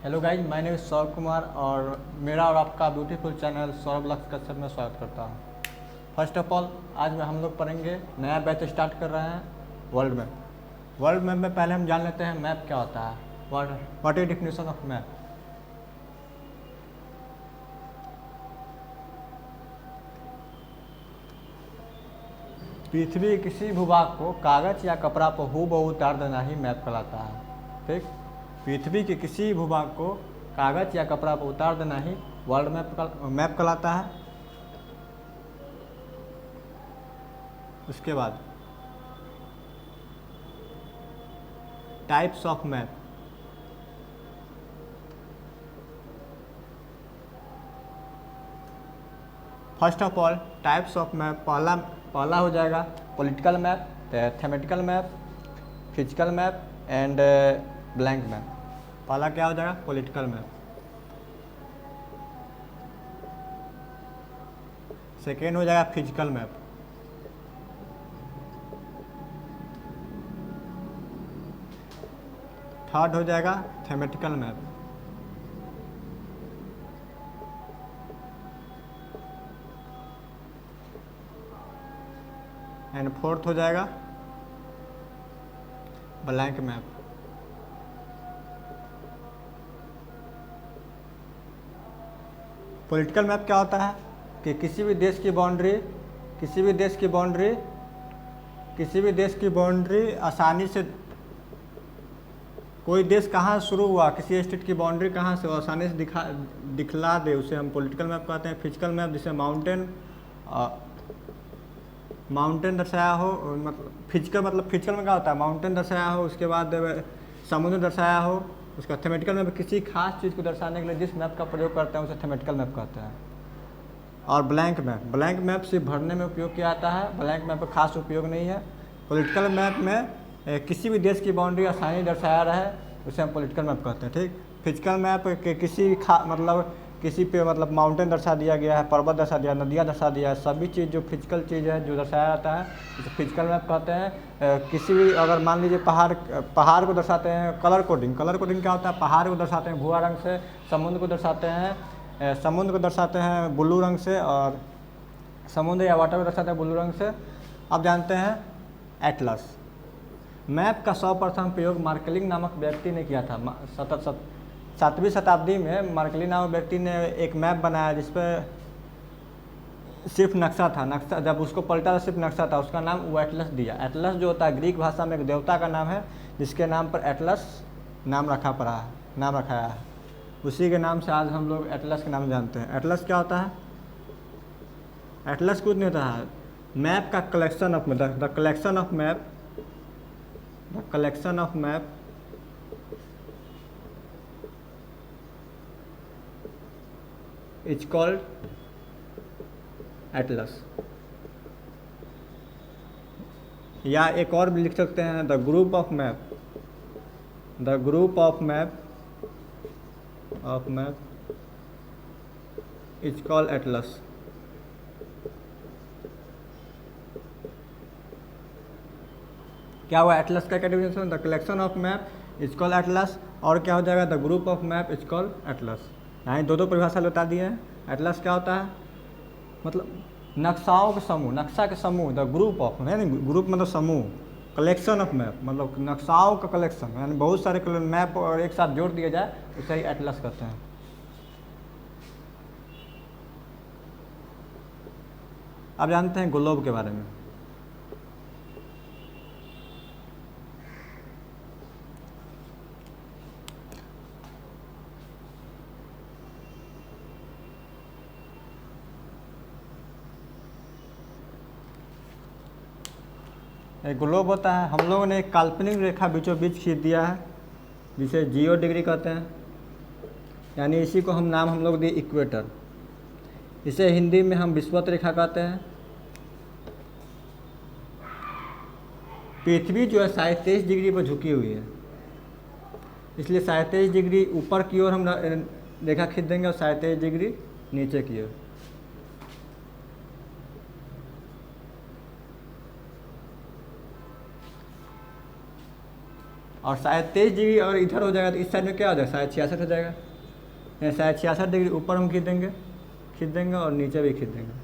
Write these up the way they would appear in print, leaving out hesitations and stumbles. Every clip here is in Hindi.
Hello guys, my name Saurabh Kumar और मेरा और आपका ब्यूटीफुल चैनल सौरभ लक्ष्य कश्यप में स्वागत करता हूँ। फर्स्ट ऑफ ऑल आज में हम लोग पढ़ेंगे, नया बैच स्टार्ट कर रहे हैं वर्ल्ड मैप। वर्ल्ड मैप में पहले हम जान लेते हैं मैप क्या होता है, what is definition of map. पृथ्वी के किसी भूभाग को कागज या कपड़ा पर हूबहू उतार देना ही मैप कहलाता है। ठीक, पृथ्वी के किसी भूभाग को कागज या कपड़ा पर उतार देना ही वर्ल्ड मैप कहलाता है। उसके बाद types of map. First of all types of map, पहला हो जाएगा political map, thematic map, physical map and blank map. पहला क्या हो जाएगा? Political map. सेकेंड हो जाएगा फिजिकल मैप। थर्ड हो जाएगा थेमेटिकल मैप। एंड फोर्थ हो जाएगा ब्लैंक मैप। पॉलिटिकल मैप क्या होता है कि किसी भी देश की बाउंड्री आसानी से, कोई देश कहाँ शुरू हुआ, किसी स्टेट की बाउंड्री कहाँ से आसानी से दिखला दे, उसे हम पॉलिटिकल मैप कहते हैं। फिजिकल मैप जिसे माउंटेन दर्शाया हो, मतलब फिजिकल में क्या होता है, माउंटेन दर्शाया हो, उसके बाद समुद्र दर्शाया हो। उसका थेमेटिकल मैप किसी खास चीज़ को दर्शाने के लिए जिस मैप का प्रयोग करते हैं उसे थेमेटिकल मैप कहते हैं। और ब्लैंक मैप सिर्फ भरने में उपयोग किया जाता है, ब्लैंक मैप का खास उपयोग नहीं है। पॉलिटिकल मैप में किसी भी देश की बाउंड्री आसानी दर्शाया रहे उसे हम पॉलिटिकल मैप कहते हैं। ठीक, फिजिकल मैप के किसी पे माउंटेन दर्शा दिया गया है, पर्वत दर्शा दिया, नदियाँ दर्शा दिया है, सभी चीज़ जो फिजिकल चीज़ है जो दर्शाया जाता है उसे फिजिकल मैप कहते हैं। किसी भी, अगर मान लीजिए पहाड़ को दर्शाते हैं, कलर कोडिंग क्या होता है, पहाड़ को दर्शाते हैं भूरा रंग से, समुद्र को दर्शाते हैं ब्लू रंग से, और समुद्र या वाटर को दर्शाते हैं ब्लू रंग से। अब जानते हैं एटलस। मैप का सर्वप्रथम प्रयोग मार्केलिन नामक व्यक्ति ने किया था। 7वीं शताब्दी में मार्केलिन नामक व्यक्ति ने एक मैप बनाया जिस पर सिर्फ नक्शा था। जब उसको पलटा तो सिर्फ नक्शा था, उसका नाम वो एटलस दिया। एटलस जो होता है ग्रीक भाषा में एक देवता का नाम है जिसके नाम पर एटलस नाम रखा है। उसी के नाम से आज हम लोग एटलस के नाम जानते हैं। एटलस क्या होता है? एटलस कुछ नहीं होता है, मैप का collection of the collection of map is called atlas. या एक और भी लिख सकते हैं, the group of map is called Atlas. क्या हुआ? एटलस का definition, the collection of map is called Atlas. और क्या हो जाएगा? The group of map is called Atlas. यहाँ दो परिभाषा बता दिए हैं। एटलस क्या होता है? मतलब नक्शा के समूह, द ग्रुप ऑफ, यानी ग्रुप मतलब समूह, कलेक्शन ऑफ मैप मतलब नक्शाओं का कलेक्शन, यानी बहुत सारे मैप और एक साथ जोड़ दिया जाए उसे ही एटलस कहते हैं। अब जानते हैं ग्लोब के बारे में। एक ग्लोब होता है, हम लोगों ने एक काल्पनिक रेखा बीचों बीच खींच दिया है जिसे 0 डिग्री कहते हैं, यानी इसी को हम लोग दिए इक्वेटर। इसे हिंदी में हम विषुवत रेखा कहते हैं। पृथ्वी जो है 23.5 डिग्री पर झुकी हुई है, इसलिए 23.5 डिग्री ऊपर की ओर हम रेखा खींच देंगे और 23.5 डिग्री नीचे की ओर। और शायद 23 डिग्री अगर इधर हो जाएगा तो इस साइड में क्या हो जाएगा, शायद 66 हो जाएगा। यानी शायद 66 डिग्री ऊपर हम खींच देंगे और नीचे भी खींच देंगे।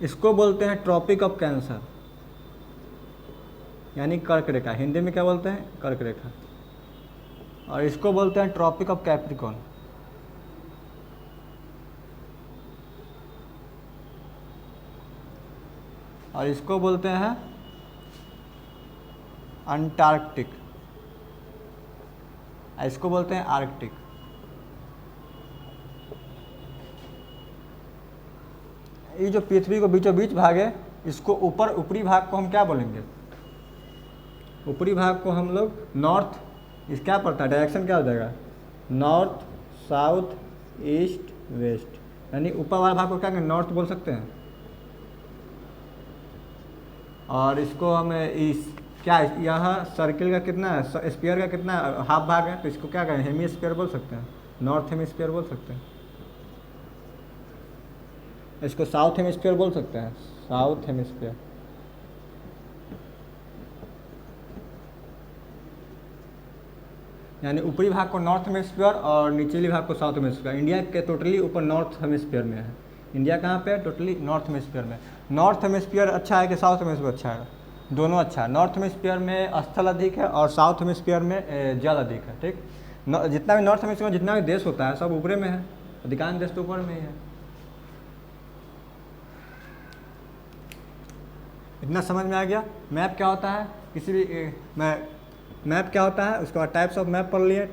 इसको बोलते हैं ट्रॉपिक ऑफ कैंसर, यानी कर्क रेखा। हिंदी में क्या बोलते हैं, कर्क रेखा। और इसको बोलते हैं ट्रॉपिक ऑफ कैप्रिकॉर्न। और इसको बोलते हैं अंटार्कटिक, इसको बोलते हैं आर्कटिक। ये जो पृथ्वी को बीचों बीच भाग है, इसको ऊपरी भाग को हम क्या बोलेंगे, ऊपरी भाग को हम लोग नॉर्थ, इस क्या पड़ता है, डायरेक्शन क्या हो जाएगा, नॉर्थ साउथ ईस्ट वेस्ट, यानी ऊपर वाला भाग को क्या कहेंगे, नॉर्थ बोल सकते हैं। और इसको हम इस क्या, यहाँ सर्किल का कितना है, स्फीयर का कितना हाफ भाग है, तो इसको क्या कहें, हेमीस्फीयर बोल सकते हैं, नॉर्थ हेमीस्फीयर बोल सकते हैं। इसको साउथ हेमिस्फीयर बोल सकते हैं, साउथ हेमिस्फीयर। यानी ऊपरी भाग को नॉर्थ हेमिस्फीयर और निचली भाग को साउथ हेमिस्फीयर। इंडिया के टोटली ऊपर नॉर्थ हेमिस्फीयर में है। इंडिया कहाँ पे है, टोटली नॉर्थ हेमिस्फीयर में। नॉर्थ हेमिस्फीयर अच्छा है कि साउथ हेमिस्फीयर अच्छा है, दोनों अच्छा है। नॉर्थ हेमिस्फीयर में स्थल अधिक है और साउथ हेमिस्फीयर में जल अधिक है, ठीक। जितना भी नॉर्थ हेमिस्फीयर में जितना भी देश होता है सब ऊपरे में है, अधिकांश देश तो ऊपर में ही है। इतना समझ में आ गया। मैप क्या होता है, किसी भी मैप क्या होता है, उसके बाद टाइप्स ऑफ मैप पढ़ लिए।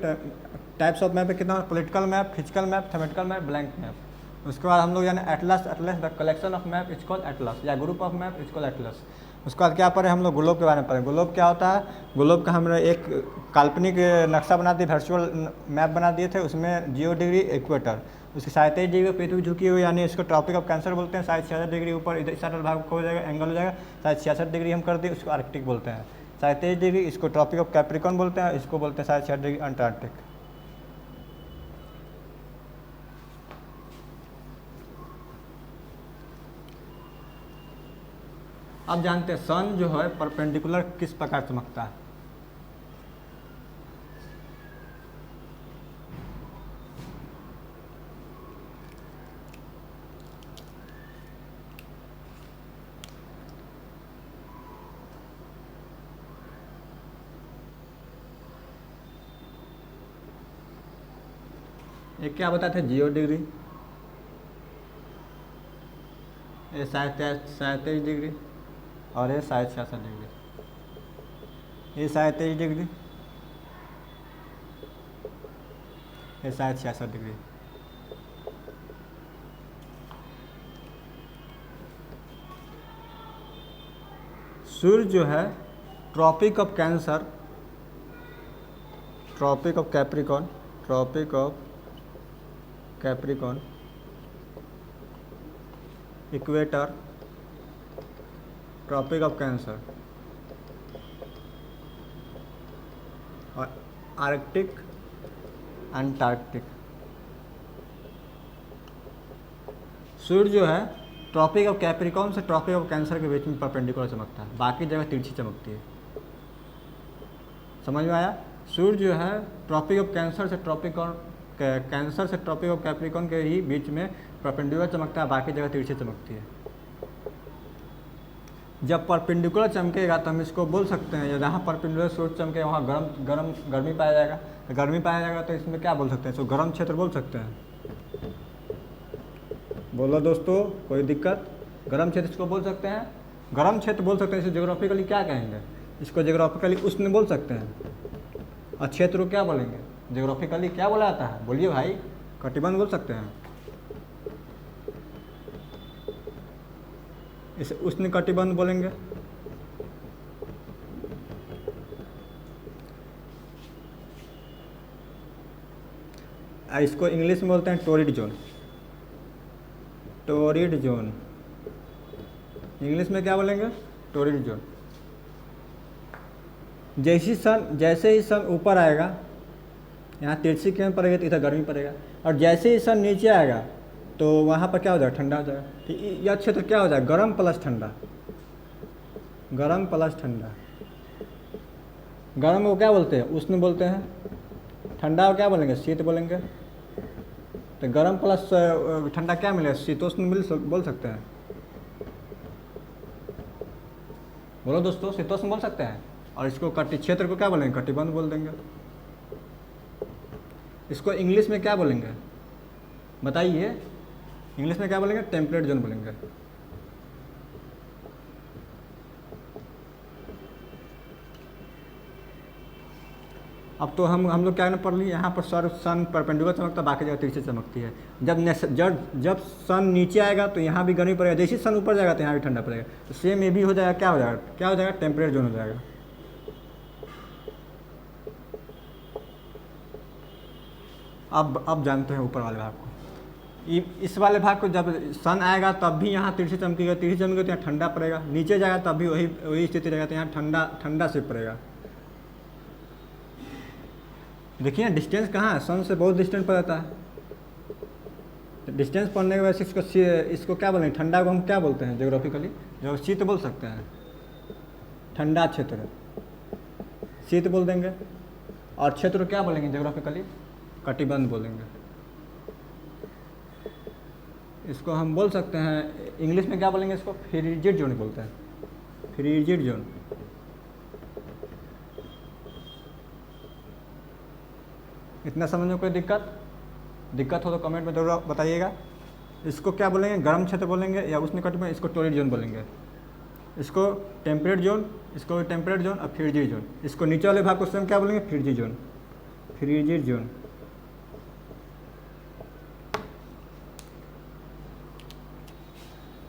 टाइप्स ऑफ मैप कितना, political map, physical map, thematic map, blank map. उसके बाद हम लोग यानी atlas the collection of map is called atlas, या group of map is called atlas. उसके बाद क्या पढ़े हम लोग, ग्लोब के बारे में पढ़े। ग्लोब क्या होता है, ग्लोब का हमने एक काल्पनिक नक्शा बना दिया, वर्चुअल मैप बना दिए थे, उसमें 0 डिग्री इक्वेटर, उसके 37 डिग्री पृथ्वी झुकी हुई, यानी इसको ट्रॉपिक ऑफ कैंसर बोलते हैं। 66 डिग्री ऊपर इधर साइड भाग को हो जाएगा, एंगल हो जाएगा, 66 डिग्री हम कर दिए, उसको आर्कटिक बोलते हैं। 37 डिग्री इसको ट्रॉपिक ऑफ कैप्रिकॉर्न बोलते हैं, इसको बोलते हैं 66 डिग्री अंटार्कटिक। अब जानते हैं सन जो है परपेंडिकुलर किस प्रकार चमकता है। ये क्या बताते हैं, 0 डिग्री, ये 37 डिग्री और ये 66 डिग्री, ये 37 डिग्री, ये 66 डिग्री। सूर्य जो है tropic of cancer, tropic of capricorn, tropic of capricorn, equator, tropic of cancer और आर्कटिक, अंटार्कटिक। सूर्य जो है ट्रॉपिक ऑफ कैप्रिकॉर्न से ट्रॉपिक ऑफ कैंसर के बीच में परपेंडिकुलर चमकता है, बाकी जगह तिरछी चमकती है। समझ में आया। सूर्य जो है ट्रॉपिक ऑफ कैंसर से ट्रॉपिक ऑफ कैप्रिकॉर्न के ही बीच में परपेंडिकुलर चमकता है, बाकी जगह तिरछी चमकती है। जब परपेंडिकुलर चमकेगा तो हम इसको बोल सकते हैं, जहाँ परपेंडिकुलर सूर्य चमके वहाँ गर्मी पाया जाएगा। तो गर्मी पाया जाएगा तो इसमें क्या बोल सकते हैं, इसको गर्म क्षेत्र बोल सकते हैं। बोलो दोस्तों, कोई दिक्कत, गर्म क्षेत्र इसको बोल सकते हैं, गर्म क्षेत्र बोल सकते हैं। इसे ज्योग्राफिकली क्या कहेंगे, इसको ज्योग्राफिकली उष्ण बोल सकते हैं। और क्षेत्र को क्या बोलेंगे, ज्योग्राफिकली क्या बोला जाता है, बोलिए भाई, कटिबंध बोल सकते हैं। इसे उष्ण कटिबंध बोलेंगे। इसको इंग्लिश में बोलते हैं torrid zone, torrid zone. English में क्या बोलेंगे, टोरिड जोन। जैसे ही सन ऊपर आएगा, यहाँ तिरछी किरण पड़ेगी तो इधर गर्मी पड़ेगा, और जैसे ही सन नीचे आएगा तो वहाँ पर क्या हो जाएगा, ठंडा हो जाएगा। तो यह क्षेत्र क्या हो जाएगा, गर्म प्लस ठंडा। गरम प्लस ठंडा। गरम को क्या बोलते हैं? उष्ण बोलते हैं। ठंडा को क्या बोलेंगे? शीत बोलेंगे। तो गरम प्लस ठंडा क्या मिलेगा? शीतोष्ण बोल सकते हैं। बोलो दोस्तों, शीतोष्ण बोल सकते हैं। और इसको कटि क्षेत्र को क्या बोलेंगे? कटिबंध बोल देंगे। इसको इंग्लिश में क्या बोलेंगे बताइए? इंग्लिश में क्या बोलेंगे? टेम्परेट जोन बोलेंगे। अब तो हम लोग क्या पढ़ लिए यहाँ पर सन परपेंडिकुलर चमकता, बाकी जगह तिरछी चमकती है। जब सन नीचे आएगा तो यहाँ भी गर्मी पड़ेगा, जैसे सन ऊपर जाएगा तो यहाँ भी ठंडा पड़ेगा। तो सेम ये भी हो जाएगा, क्या हो जाएगा? टेम्परेट जोन हो जाएगा। अब जानते हैं ऊपर वाले भाग को। इस वाले भाग को जब सन आएगा तब भी यहाँ तिरछी चमकेगा, तिरछी चमकेगा तो यहाँ ठंडा पड़ेगा। नीचे जाएगा तब भी वही स्थिति रहेगा, तो यहाँ ठंडा से पड़ेगा। देखिए डिस्टेंस कहाँ है? सन से बहुत डिस्टेंस पर रहता है। डिस्टेंस पढ़ने के बाद इसको क्या बोलेंगे? ठंडा को हम क्या बोलते हैं ज्योग्राफिकली? जो शीत बोल सकते हैं। ठंडा क्षेत्र शीत बोल देंगे। और क्षेत्र क्या बोलेंगे ज्योग्राफिकली? कटिबंध बोलेंगे। इसको हम बोल सकते हैं इंग्लिश में क्या बोलेंगे? इसको फ्रीजिड जोन बोलते हैं। Frigid zone. इतना समझ में कोई दिक्कत हो तो कमेंट में जरूर बताइएगा। इसको क्या बोलेंगे? गर्म क्षेत्र बोलेंगे या उष्ण कटिबंध? इसको टोरिड जोन बोलेंगे। इसको टेम्परेट जोन, इसको टेम्परेट जोन और फ्रीजिड जोन। इसको नीचे वाले भाग को स्वयं क्या बोलेंगे? Frigid zone. Frigid zone.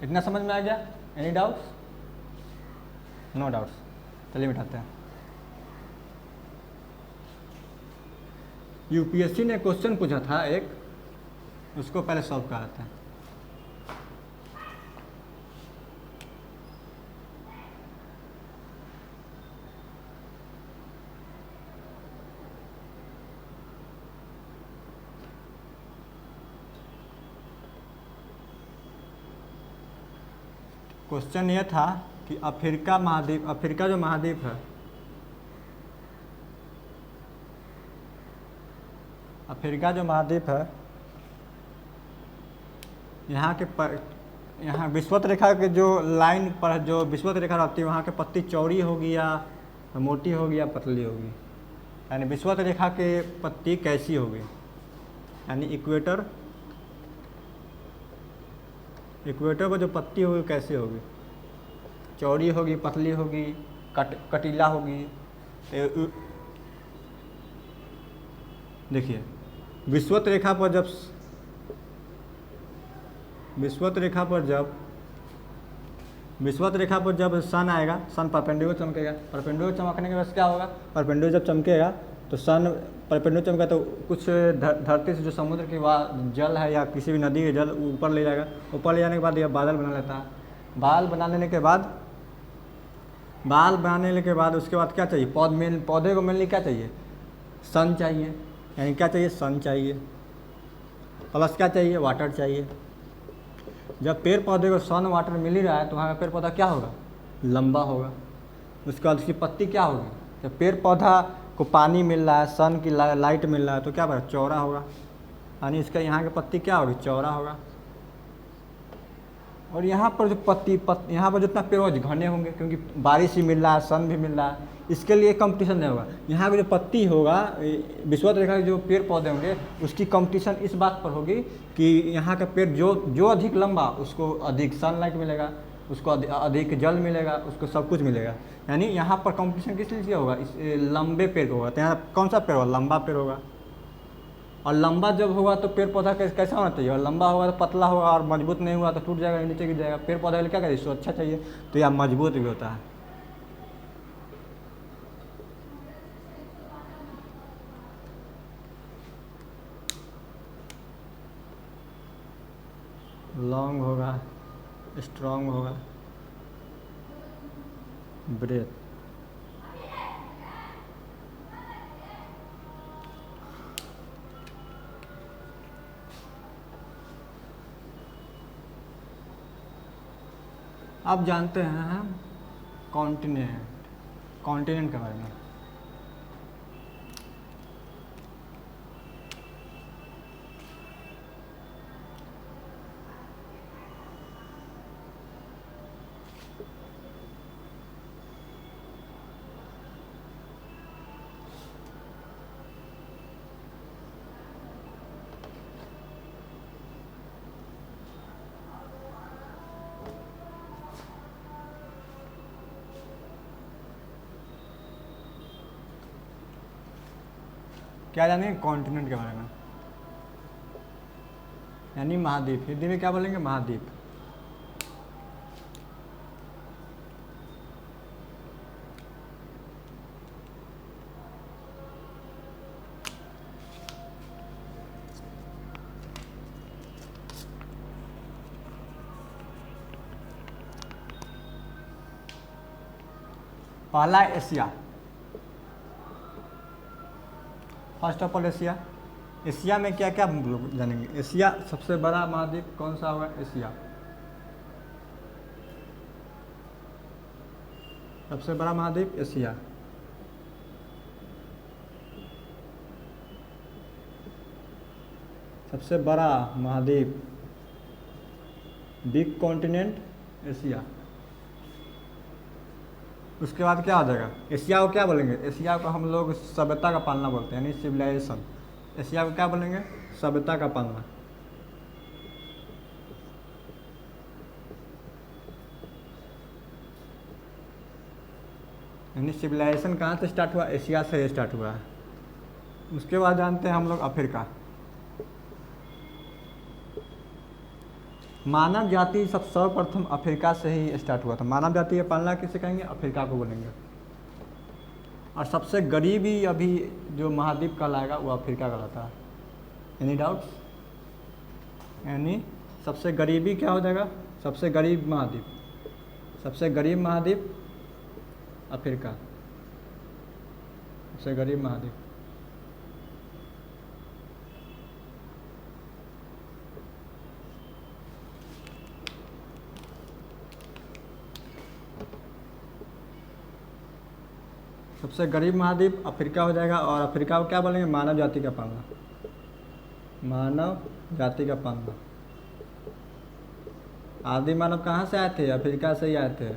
इतना समझ में आ गया? Any doubts? No doubts. चलिए मिटाते हैं। यूपीएससी ने क्वेश्चन पूछा था एक, उसको पहले सॉल्व कराते हैं। क्वेश्चन ये था कि अफ्रीका जो महाद्वीप है, अफ्रीका जो महाद्वीप है, यहाँ विषुवत रेखा के जो लाइन पर जो विषुवत रेखा रहती है, वहाँ के पत्ती चौड़ी होगी या मोटी होगी या पतली होगी? यानी विषुवत रेखा के पत्ती कैसी होगी? यानी इक्वेटर पर जो पत्ती होगी कैसी होगी? चौड़ी होगी, पतली होगी, कटीला होगी? देखिए विषुवत रेखा पर जब सन आएगा, सन परपेंडिकुलर चमकेगा। परपेंडिकुलर चमकने के बाद क्या होगा? परपेंडिकुलर जब चमकेगा तो सन परपेंडिकुलर चमका तो कुछ धरती से जो समुद्र की जल है या किसी भी नदी के जल ऊपर ले जाएगा। ऊपर ले जाने के बाद यह बादल बना लेता है। बादल बना लेने के बाद उसके बाद क्या चाहिए? पौधे को मेनली क्या चाहिए? सन चाहिए। यानी क्या चाहिए? सन चाहिए। प्लस क्या चाहिए? वाटर चाहिए। जब पेड़ पौधे को सन वाटर मिल ही रहा है तो वहाँ का पेड़ पौधा क्या होगा? लंबा होगा। उसके बाद उसकी पत्ती क्या होगी? जब पेड़ पौधा को पानी मिल रहा है, सन की लाइट मिल रहा है तो क्या बड़ा? चौड़ा होगा। यानी इसका यहाँ की पत्ती क्या होगी? चौड़ा होगा। और यहाँ पर जो यहाँ पर जितना पेड़ होगा घने होंगे, क्योंकि बारिश भी मिल रहा है, सन भी मिल रहा है। इसके लिए कंपटीशन नहीं होगा। यहाँ की जो पत्ती होगा, विषुवत रेखा के जो पेड़ पौधे होंगे, उसकी कंपटीशन इस बात पर होगी कि यहाँ का पेड़ जो अधिक लंबा, उसको अधिक सनलाइट मिलेगा, उसको अधिक जल मिलेगा, उसको सब कुछ मिलेगा। यानी यहाँ पर कंपटीशन किस लिए होगा? इस लंबे पेड़ होगा। तो यहाँ कौन सा पेड़ होगा? लंबा पेड़ होगा। और लंबा जब होगा तो पेड़ पौधा कैसा होना चाहिए? और लंबा होगा तो पतला होगा, और मजबूत नहीं हुआ तो टूट जाएगा, नीचे गिर जाएगा। पेड़ पौधा के लिए क्या करें? सुरक्षा चाहिए, तो यह मजबूत भी होता है। लॉन्ग होगा, स्ट्रॉन्ग होगा, ब्रेथ। अब जानते हैं हम कॉन्टिनेंट, कॉन्टिनेंट के बारे में। क्या जानेंगे कॉन्टिनेंट के बारे में, यानी महाद्वीप। हिंदी में क्या बोलेंगे, महाद्वीप। पहला Asia, first of all Asia. Asia में क्या क्या हम लोग जानेंगे। एशिया सबसे बड़ा महाद्वीप कौन सा होगा, एशिया। सबसे बड़ा महाद्वीप एशिया। सबसे बड़ा महाद्वीप, बिग कॉन्टिनेंट एशिया। उसके बाद क्या हो जाएगा, एशिया को क्या बोलेंगे, एशिया को हम लोग सभ्यता का पालना बोलते हैं, यानी सिविलाइजेशन। एशिया को क्या बोलेंगे, सभ्यता का पालना। यानी सिविलाइजेशन कहाँ से स्टार्ट हुआ, एशिया से स्टार्ट हुआ है। उसके बाद जानते हैं हम लोग अफ्रीका। मानव जाति सब सर्वप्रथम अफ्रीका से ही स्टार्ट हुआ था। मानव जाति की पालना किसे कहेंगे, अफ्रीका को बोलेंगे। और सबसे गरीबी अभी जो महाद्वीप कहलाएगा वो अफ्रीका कहलाता है। एनी डाउट्स, यानी सबसे गरीबी क्या हो जाएगा, सबसे गरीब महाद्वीप, सबसे गरीब महाद्वीप अफ्रीका, सबसे गरीब महाद्वीप। सबसे गरीब महाद्वीप अफ्रीका हो जाएगा। और अफ्रीका को क्या बोलेंगे, मानव जाति का पालना, मानव जाति का पालना। आदि मानव कहाँ से आए थे, अफ्रीका से ही आए थे।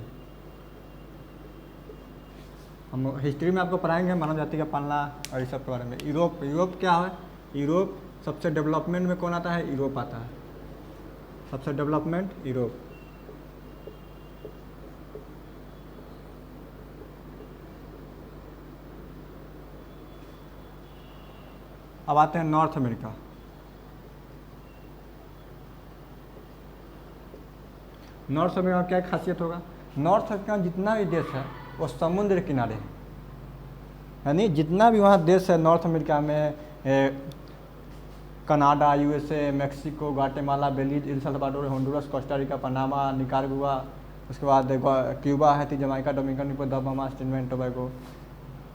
हम हिस्ट्री में आपको पढ़ाएंगे मानव जाति का पालना और इस सब के बारे में। यूरोप, यूरोप क्या है, यूरोप सबसे डेवलपमेंट में कौन आता है, यूरोप आता है। सबसे डेवलपमेंट यूरोप। अब आते हैं नॉर्थ अमेरिका। नॉर्थ अमेरिका क्या खासियत होगा, नॉर्थ अमेरिका में जितना भी देश है वो समुद्र किनारे है। यानी जितना भी वहाँ देश है नॉर्थ अमेरिका में, Canada, USA, Mexico, Guatemala, Belize, El Salvador, Honduras, Costa Rica, Panama, Nicaragua, उसके बाद Cuba, Haiti, Jamaica, Dominican Republic, Bahamas, Trinidad and Tobago.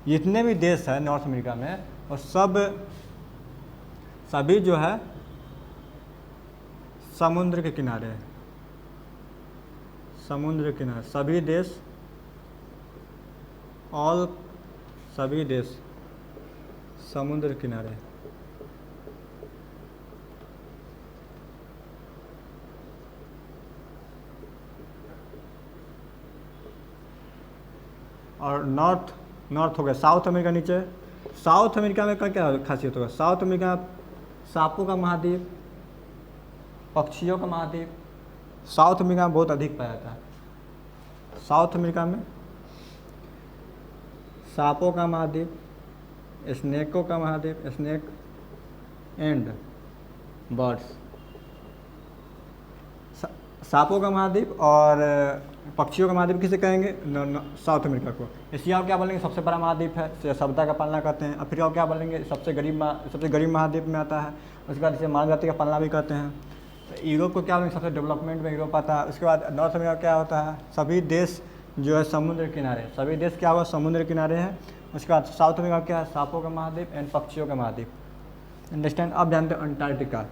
जितने भी देश है नॉर्थ अमेरिका में और सभी जो है समुद्र के किनारे है। समुद्र के किनारे सभी देश, सभी देश समुद्र किनारे। और नॉर्थ हो गया। साउथ अमेरिका नीचे। साउथ अमेरिका में क्या खासियत होगा, साउथ अमेरिका सांपों का महाद्वीप, पक्षियों का महाद्वीप। साउथ अमेरिका में बहुत अधिक पाया जाता है। साउथ अमेरिका में सांपों का महाद्वीप, स्नेकों का महाद्वीप, स्नेक एंड बर्ड्स। सांपों का महाद्वीप और पक्षियों का महाद्वीप किसे कहेंगे, साउथ अमेरिका को। एशिया को क्या बोलेंगे, सबसे बड़ा महाद्वीप है, सभ्यता का पालना करते हैं। अफ्रीका को क्या बोलेंगे, सबसे गरीब महाद्वीप में आता है। उसके बाद इसे मानव जाति का पालना भी करते हैं। तो यूरोप को क्या बोलेंगे, सबसे डेवलपमेंट में यूरोप आता है। उसके बाद नॉर्थ अमेरिका क्या होता है, सभी देश जो है समुद्र किनारे, सभी देश क्या हुआ, समुद्र किनारे हैं। उसके बाद साउथ अमेरिका क्या है, सांपों का महाद्वीप एंड पक्षियों का महाद्वीप। अंडरस्टैंड। अब जानते हैं अंटार्कटिका।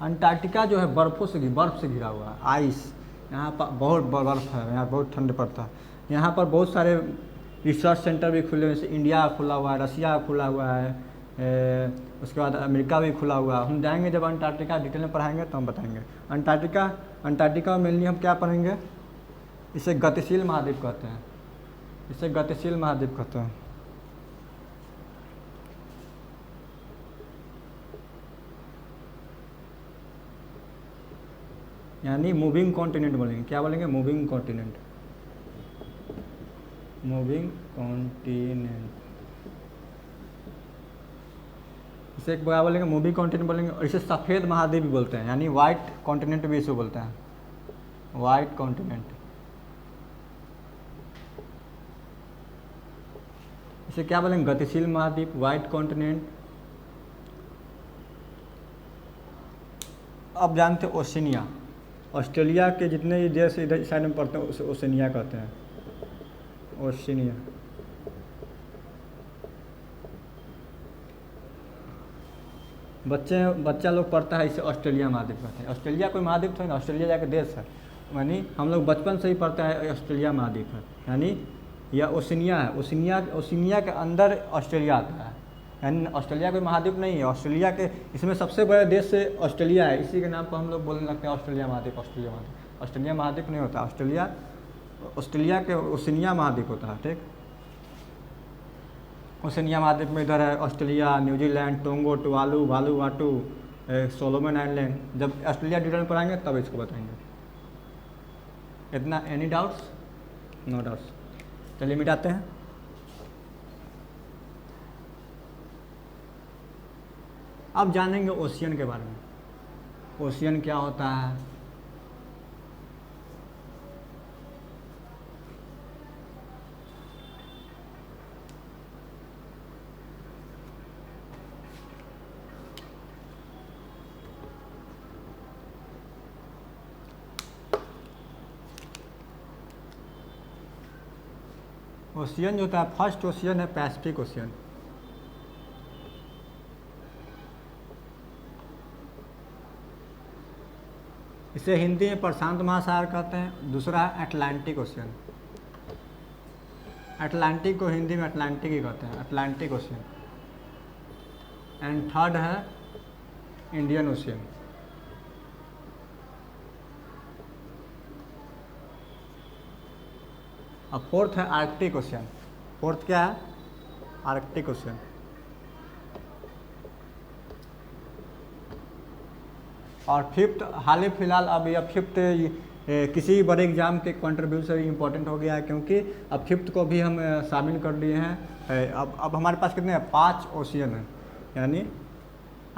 अंटार्कटिका जो है बर्फ से घिरा हुआ है, आइस। यहाँ पर बहुत बर्फ़ है, यहाँ बहुत ठंड पड़ता है। यहाँ पर बहुत सारे रिसर्च सेंटर भी खुले हैं, जैसे इंडिया खुला हुआ है, रसिया खुला हुआ है, उसके बाद अमेरिका भी खुला हुआ है। हम जाएंगे जब अंटार्कटिका डिटेल में पढ़ाएंगे तो हम बताएंगे। अंटार्कटिका में मेनली हम क्या पढ़ेंगे, इसे गतिशील महाद्वीप कहते हैं, इसे गतिशील महाद्वीप कहते हैं। यानी मूविंग कॉन्टिनेंट बोलेंगे, क्या बोलेंगे, मूविंग कॉन्टिनेंट, मूविंग कॉन्टिनेंट। इसे एक क्या बोलेंगे, मूविंग कॉन्टिनेंट बोलेंगे। और इसे सफ़ेद महाद्वीप भी बोलते हैं, यानी वाइट कॉन्टिनेंट भी इसे बोलते हैं, वाइट कॉन्टिनेंट। इसे क्या बोलेंगे, गतिशील महाद्वीप, वाइट कॉन्टिनेंट। अब जानते हैं ओशिनिया, ऑस्ट्रेलिया के जितने भी देश इधर साइड में पड़ते हैं उसे ओशिनिया कहते हैं, ओशिनिया। बच्चा लोग पढ़ता है इसे ऑस्ट्रेलिया महाद्वीप कहते हैं। ऑस्ट्रेलिया कोई महाद्वीप थोड़ी ना, ऑस्ट्रेलिया जाके देश है, यानी हम लोग बचपन से ही पढ़ते हैं ऑस्ट्रेलिया महाद्वीप है, यानी यह ओशिनिया है। ओशिनिया के अंदर ऑस्ट्रेलिया आता है, यानी ऑस्ट्रेलिया कोई महाद्वीप नहीं है। ऑस्ट्रेलिया के इसमें सबसे बड़े देश से ऑस्ट्रेलिया है, इसी के नाम पर हम लोग बोलने लगते हैं ऑस्ट्रेलिया महाद्वीप, ऑस्ट्रेलिया महाद्वीप। ऑस्ट्रेलिया महाद्वीप नहीं होता, ऑस्ट्रेलिया के ओशिनिया महाद्वीप होता है, ठीक। ओशिनिया महाद्वीप में इधर है ऑस्ट्रेलिया, न्यूजीलैंड, टोंगो, टुवालू, वालुवाटू, सोलोमन आइलैंड। जब ऑस्ट्रेलिया डिटेल पर आएंगे तब इसको बताएंगे। इतना, एनी डाउट्स? No doubts. चलिए मिटाते हैं। अब जानेंगे ओशियन के बारे में। ओशियन क्या होता है, ओशियन जो होता है, फर्स्ट ओशियन है पैसिफिक ओशियन। इसे हिंदी में प्रशांत महासागर कहते हैं। दूसरा है अटलांटिक ओशियन, अटलांटिक को हिंदी में अटलांटिक ही कहते हैं, अटलांटिक ओशियन। एंड थर्ड है इंडियन ओशियन। अब फोर्थ है आर्कटिक ओशियन। फोर्थ क्या है, आर्कटिक ओशियन। और फिफ्थ, हाल ही फिलहाल अब यह फिफ्थ किसी बड़े एग्जाम के कंट्रीब्यूट से इम्पोर्टेंट हो गया है, क्योंकि अब फिफ्थ को भी हम शामिल कर लिए हैं। अब हमारे पास कितने हैं, 5 ओशियन हैं, यानी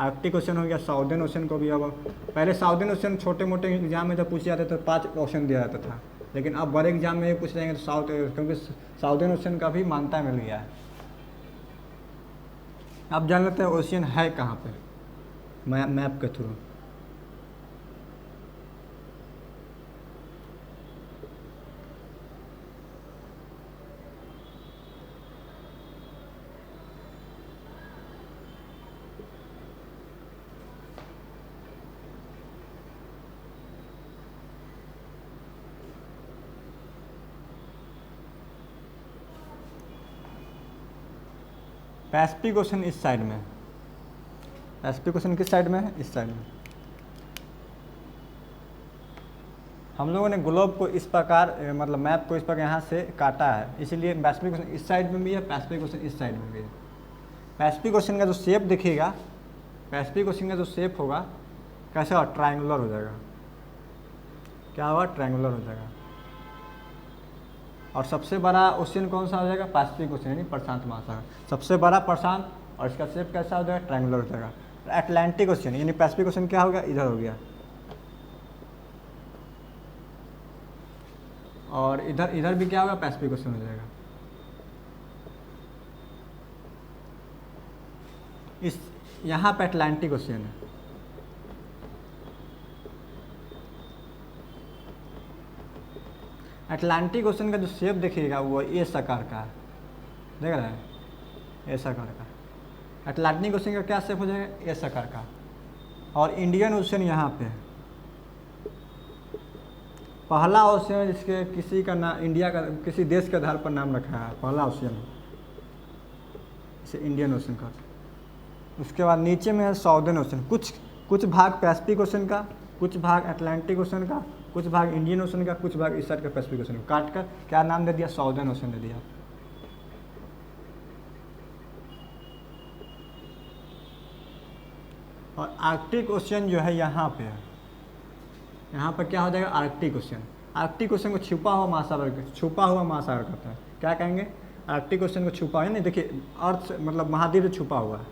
आर्कटिक ओशियन हो गया, साउदर्न ओशियन को भी। अब पहले साउदर्न ओशियन छोटे मोटे एग्जाम में जब पूछे जाते तो 5 ओशियन दिया जाता था, लेकिन अब बड़े एग्जाम में पूछ जाएंगे तो क्योंकि साउदर्न ओशियन का भी मान्यता मिल गया है। अब जान लेते हैं ओशियन है कहाँ पे, मैप के थ्रू। पैसिफिक ओशन इस साइड में, पैसिफिक ओशन किस साइड में है, इस साइड में। हम लोगों ने ग्लोब को इस प्रकार, मतलब मैप को इस प्रकार यहाँ से काटा है, इसीलिए पैसिफिक ओशन इस साइड में भी है, पैसिफिक ओशन इस साइड में भी है। पैसिफिक ओशन का जो शेप दिखेगा, पैसिफिक ओशन का जो शेप होगा कैसा होगा, ट्रायंगुलर हो जाएगा। क्या होगा, ट्रायंगुलर हो जाएगा। और सबसे बड़ा ओशियन कौन सा हो जाएगा, पैसिफिक ओशियन, यानी प्रशांत महासागर सबसे बड़ा प्रशांत, और इसका शेप कैसा हो जाएगा, ट्रायंगुलर हो जाएगा। अटलांटिक ओशियन, यानी पैसिफिक ओशियन क्या हो गया, इधर हो गया, और इधर भी क्या होगा, पैसिफिक ओशियन हो जाएगा। इस यहाँ पे अटलांटिक ओशियन है। अटलांटिक ओशन का जो शेप देखिएगा वो इस आकार का है, देख रहे हैं, इस आकार का। अटलांटिक ओशन का क्या शेप हो जाएगा, इस आकार का। और इंडियन ओशन यहाँ पे, पहला ओशियन जिसके किसी का नाम इंडिया का किसी देश के आधार पर नाम रखा है, पहला ओशियन इसे इंडियन ओशन का। उसके बाद नीचे में है साउदर्न ओशन, कुछ भाग पैसिफिक ओशन का, कुछ भाग अटलांटिक ओशन का, कुछ भाग इंडियन ओशन का, कुछ भाग इस साइड का पैसिफिक ओशन का। काट कर क्या नाम दे दिया, साउदर्न ओशन दे दिया। और आर्कटिक ओशन जो है यहाँ पे है, यहाँ पर क्या हो जाएगा आर्कटिक ओशन। आर्कटिक ओशन को छुपा हुआ महासागर कहता है। क्या कहेंगे, आर्कटिक ओशन को छुपा है, नहीं देखिए अर्थ से मतलब महाद्वीप से छुपा हुआ है,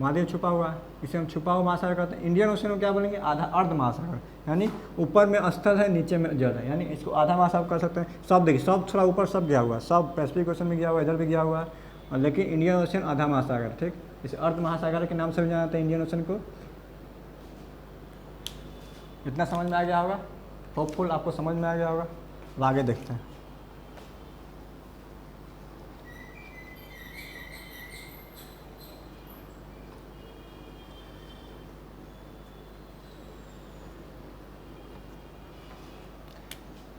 महाद्वीप छुपा हुआ है, इसे हम छुपा हुआ महासागर कहते हैं। इंडियन ओशन को क्या बोलेंगे, आधा अर्ध महासागर, यानी ऊपर में स्थल है नीचे में जल है, यानी इसको आधा महासागर कर सकते हैं। सब देखिए सब थोड़ा ऊपर सब गया हुआ है, सब पैसिफिक ओशन में गया हुआ है, इधर भी गया हुआ है, और लेकिन इंडियन ओशन आधा महासागर, ठीक। इसे अर्ध महासागर के नाम से भी जाना जाता है इंडियन ओशन को। इतना समझ में आ गया होगा, होपफुल आपको समझ में आ गया होगा। अब आगे देखते हैं।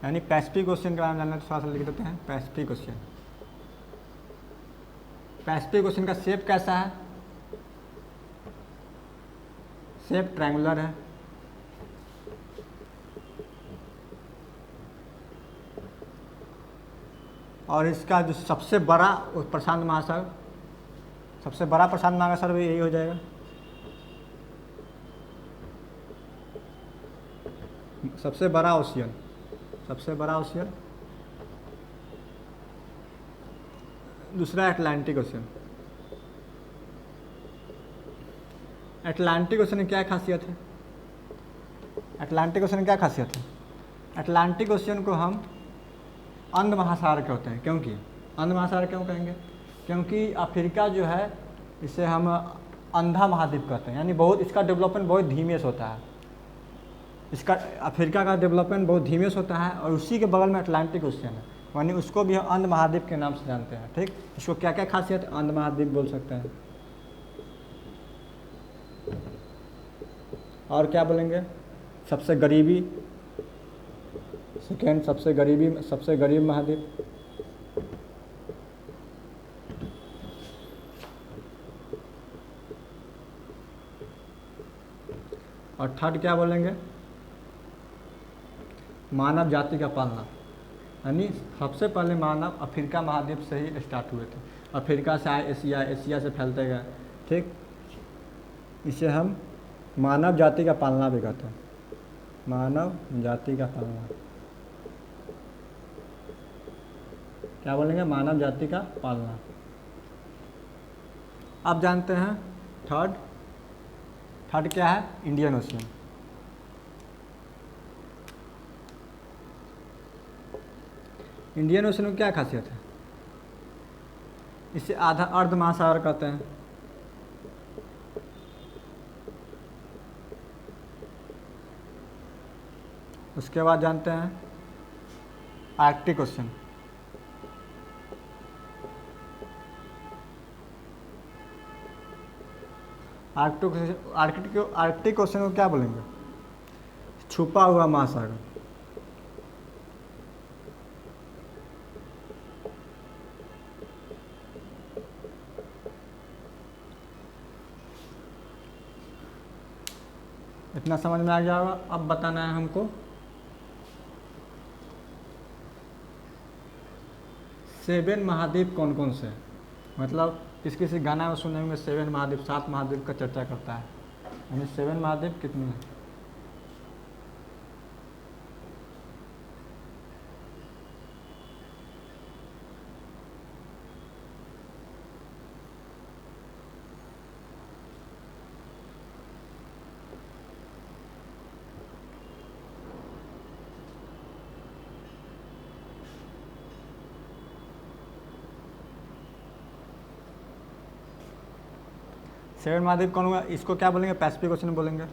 यानी पैसिफिक ओशन का नाम जानना तो थोड़ा सा लिख देते हैं। पैसिफिक ओशन, पैसिफिक ओशन का शेप कैसा है, शेप ट्रायंगुलर है। और इसका जो सबसे बड़ा प्रशांत महासागर, सबसे बड़ा प्रशांत महासागर भी यही हो जाएगा। सबसे बड़ा ओशियन, सबसे बड़ा ओशियन। दूसरा अटलांटिक ओशन। अटलांटिक ओशन की क्या खासियत है, अटलांटिक ओशन की क्या खासियत है, अटलांटिक ओशन को हम अंध महासागर कहते हैं। क्योंकि अंध महासागर क्यों कहेंगे, क्योंकि अफ्रीका जो है इसे हम अंधा महाद्वीप कहते हैं, यानी बहुत इसका डेवलपमेंट बहुत धीमे से होता है, इसका अफ्रीका का डेवलपमेंट बहुत धीमे से होता है। और उसी के बगल में अटलांटिक ओशन है, यानी उसको भी हम अंध महाद्वीप के नाम से जानते हैं, ठीक। इसको क्या क्या खासियत है, अंध महाद्वीप बोल सकते हैं। और क्या बोलेंगे, सबसे गरीबी, सेकेंड सबसे गरीब महाद्वीप। और थर्ड क्या बोलेंगे, मानव जाति का पालना, यानी सबसे पहले मानव अफ्रीका महाद्वीप से ही स्टार्ट हुए थे, अफ्रीका से आए एशिया, एशिया से फैलते गए, ठीक। इसे हम मानव जाति का पालना भी कहते हैं, मानव जाति का पालना। क्या बोलेंगे, मानव जाति का पालना। अब जानते हैं थर्ड क्या है, इंडियन ओशियन। इंडियन ओशन में क्या खासियत है, इसे आधा अर्ध महासागर कहते हैं। उसके बाद जानते हैं आर्कटिक ओशन। आर्कटिक ओशन को क्या बोलेंगे, छुपा हुआ महासागर। इतना समझ में आ गया होगा। अब बताना है हमको सेवन महाद्वीप कौन कौन से, मतलब किसी गाना में सुने होंगे 7 महाद्वीप, 7 महाद्वीप का चर्चा करता है, यानी 7 महाद्वीप कितने हैं। सेवन महाद्वीप कौन हुआ, इसको क्या बोलेंगे, पैसिफिक ओशन बोलेंगे,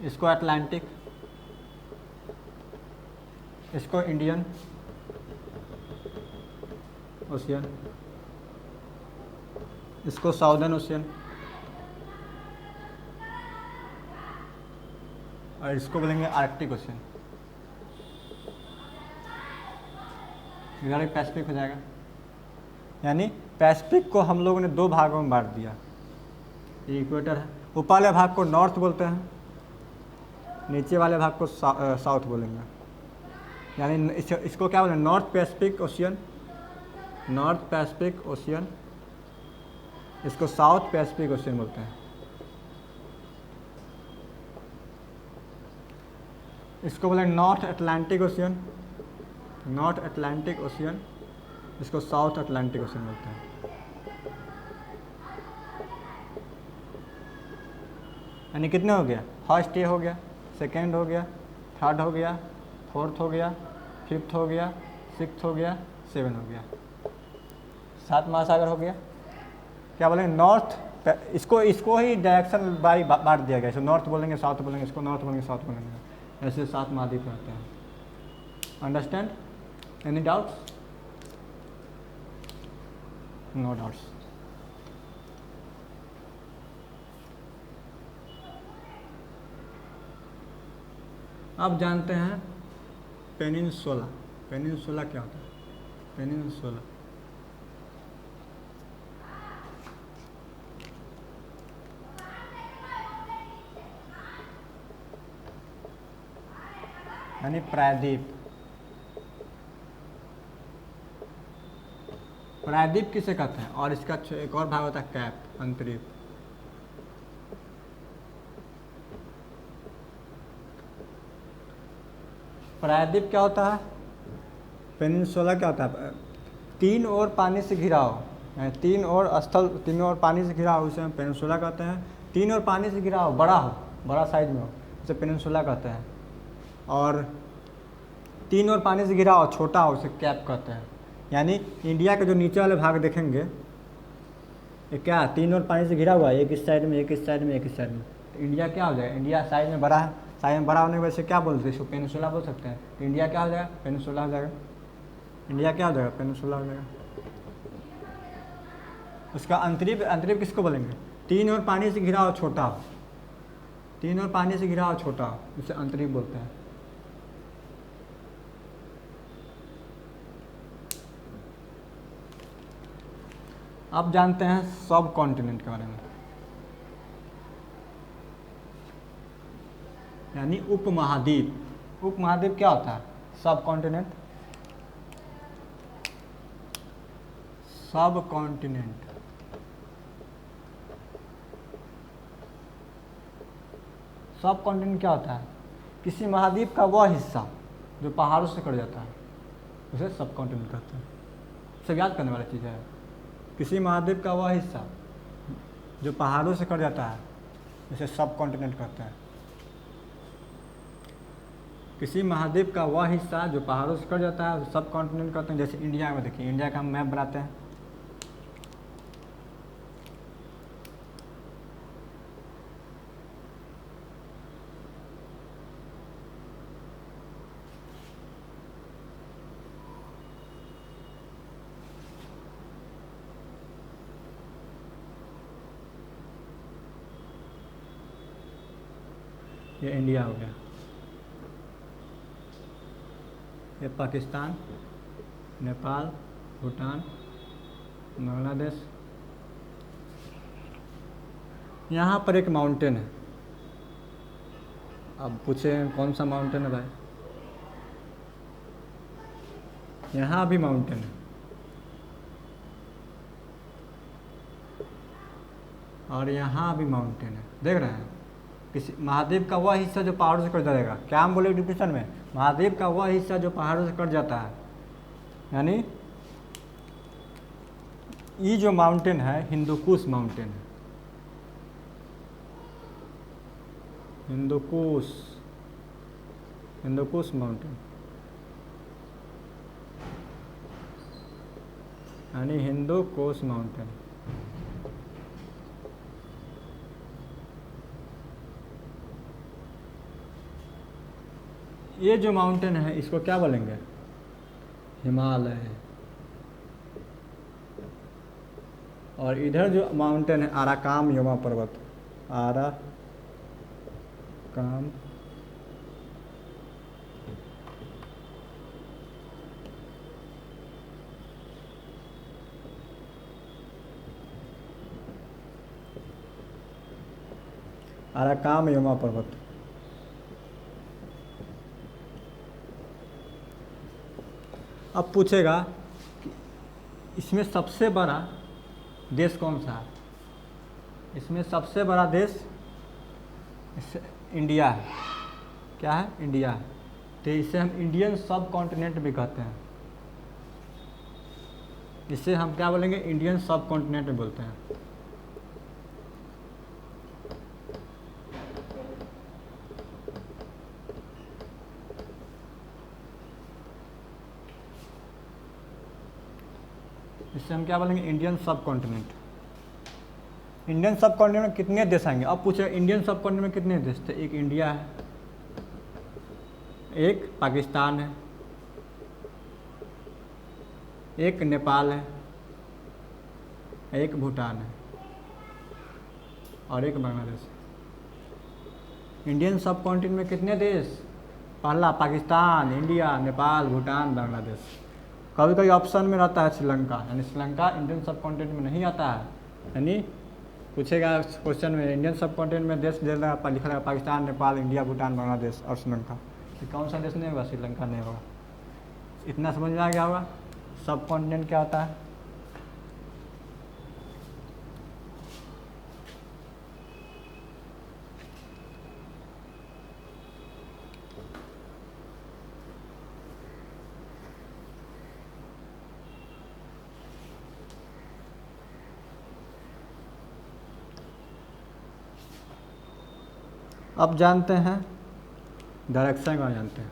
इसको अटलांटिक, इसको इंडियन ओशियन, इसको साउदर्न ओशियन, और इसको बोलेंगे आर्कटिक ओशियन। इधर एक पैसिफिक हो जाएगा। यानी पैसिफिक को हम लोगों ने दो भागों में बांट दिया। ये इक्वेटर है, ऊपर वाले भाग को नॉर्थ बोलते हैं, नीचे वाले भाग को साउथ बोलेंगे। यानी इसको क्या बोलेंगे, north Pacific ocean, north Pacific ocean, इसको साउथ पैसिफिक ओशियन बोलते हैं। इसको बोलेंगे north Atlantic ocean, north Atlantic ocean, इसको साउथ अटलांटिक ओशियन बोलते हैं। यानी कितने हो गया, फर्स्ट ये हो गया, सेकेंड हो गया, थर्ड हो गया, फोर्थ हो गया, फिफ्थ हो गया, सिक्स्थ हो गया, सेवन हो गया, 7 महासागर हो गया। क्या बोलेंगे, नॉर्थ, इसको ही डायरेक्शन बाई बांट दिया गया। इसको नॉर्थ बोलेंगे, साउथ बोलेंगे, इसको नॉर्थ बोलेंगे, साउथ बोलेंगे, ऐसे 7 महाद्वीप रहते हैं। Understand? Any doubts? No doubts. अब जानते हैं पेनिनसुला। पेनिनसुला क्या होता है? पेनिनसुला यानी प्रायद्वीप। प्रायद्वीप किसे कहते हैं? और इसका एक और भाग होता है कैप, अंतरीप। प्रायद्वीप क्या होता है? पेनिनसुला क्या होता है? तीन ओर पानी से घिरा हो, यानी तीन ओर स्थल, तीन ओर पानी से घिरा हो, उसे हम पेनिनसुला कहते हैं। तीन ओर पानी से घिरा हो, बड़ा हो, बड़ा साइज में हो, उसे पेनिनसुला कहते हैं। और तीन ओर पानी से घिरा हो, छोटा हो, उसे कैप कहते हैं। यानी इंडिया के जो नीचे वाले भाग देखेंगे, ये क्या, तीन ओर पानी से घिरा हुआ है, एक इस साइड में, एक इस साइड में, एक इस साइड में। तो इंडिया क्या हो जाएगा? इंडिया साइज में बड़ा है, साइज में बड़ा होने की वजह से क्या बोलते हैं, इसको पेनिनसुला बोल सकते हैं। तो इंडिया क्या हो जाएगा? पेनिनसुला हो जाएगा। इंडिया क्या हो जाएगा? पेनिनसुला हो जाएगा। उसका अंतरीप, अंतरीप किसको बोलेंगे? तीन ओर पानी से घिरा हो, छोटा हो, तीन ओर पानी से घिरा हो, छोटा हो, उसे अंतरीप बोलते हैं। अब जानते हैं सब कॉन्टिनेंट के बारे में, यानी उपमहाद्वीप। उपमहाद्वीप क्या होता है? सब कॉन्टिनेंट, सब कॉन्टिनेंट। सब कॉन्टिनेंट क्या होता है? किसी महाद्वीप का वह हिस्सा जो पहाड़ों से कट जाता है, उसे सब कॉन्टिनेंट कहते हैं। सब याद करने वाली चीज़ है। किसी महाद्वीप का वह हिस्सा जो पहाड़ों से कट जाता है, उसे सब कॉन्टिनेंट कहते हैं। किसी महाद्वीप का वह हिस्सा जो पहाड़ों से कट जाता है, उसे सब कॉन्टिनेंट कहते हैं। जैसे इंडिया में देखिए, इंडिया का हम मैप बनाते हैं, ये इंडिया हो गया, ये पाकिस्तान, नेपाल, भूटान, बांग्लादेश। यहाँ पर एक माउंटेन है। अब पूछे कौन सा माउंटेन है भाई? यहाँ भी माउंटेन है, और यहाँ भी माउंटेन है। देख रहे हैं? किसी महाद्वीप का वह हिस्सा जो पहाड़ों से कट जाएगा, क्या हम बोले डिफिनेशन में? महाद्वीप का वह हिस्सा जो पहाड़ों से कट जाता है। यानी ये जो माउंटेन है, हिंदुकुश माउंटेन है, हिंदुकुश, हिंदुकुश माउंटेन, यानी हिंदुकुश माउंटेन। ये जो माउंटेन है, इसको क्या बोलेंगे? हिमालय। और इधर जो माउंटेन है, आराकाम युमा पर्वत, आराकाम अराकाम यमा पर्वत। अब पूछेगा कि इसमें सबसे बड़ा देश कौन सा है? इसमें सबसे बड़ा देश इंडिया है। क्या है? इंडिया है। तो इसे हम इंडियन सब कॉन्टिनेंट भी कहते हैं। इसे हम क्या बोलेंगे? इंडियन सब कॉन्टिनेंट में बोलते हैं। इससे हम क्या बोलेंगे? इंडियन सब कॉन्टिनेंट। इंडियन सब कॉन्टिनेंट में कितने देश आएंगे? अब पूछे इंडियन सब कॉन्टिनेंट में कितने देश थे? एक इंडिया है, एक पाकिस्तान है, एक नेपाल है, एक भूटान है और एक बांग्लादेश है। इंडियन सब कॉन्टिनेंट में कितने देश? पहला पाकिस्तान, इंडिया, नेपाल, भूटान, बांग्लादेश। कभी कभी ऑप्शन में रहता है श्रीलंका, यानी श्रीलंका इंडियन सब कॉन्टिनेंट में नहीं आता है। यानी पूछेगा क्वेश्चन में इंडियन सब कॉन्टिनेंट में देश दे लिखा रहेगा पाकिस्तान, नेपाल, इंडिया, भूटान, बांग्लादेश और श्रीलंका। तो कौन सा देश नहीं होगा? श्रीलंका नहीं होगा। इतना समझ में आ गया होगा सब कॉन्टिनेंट क्या होता है। अब जानते हैं डायरेक्शन का, जानते हैं।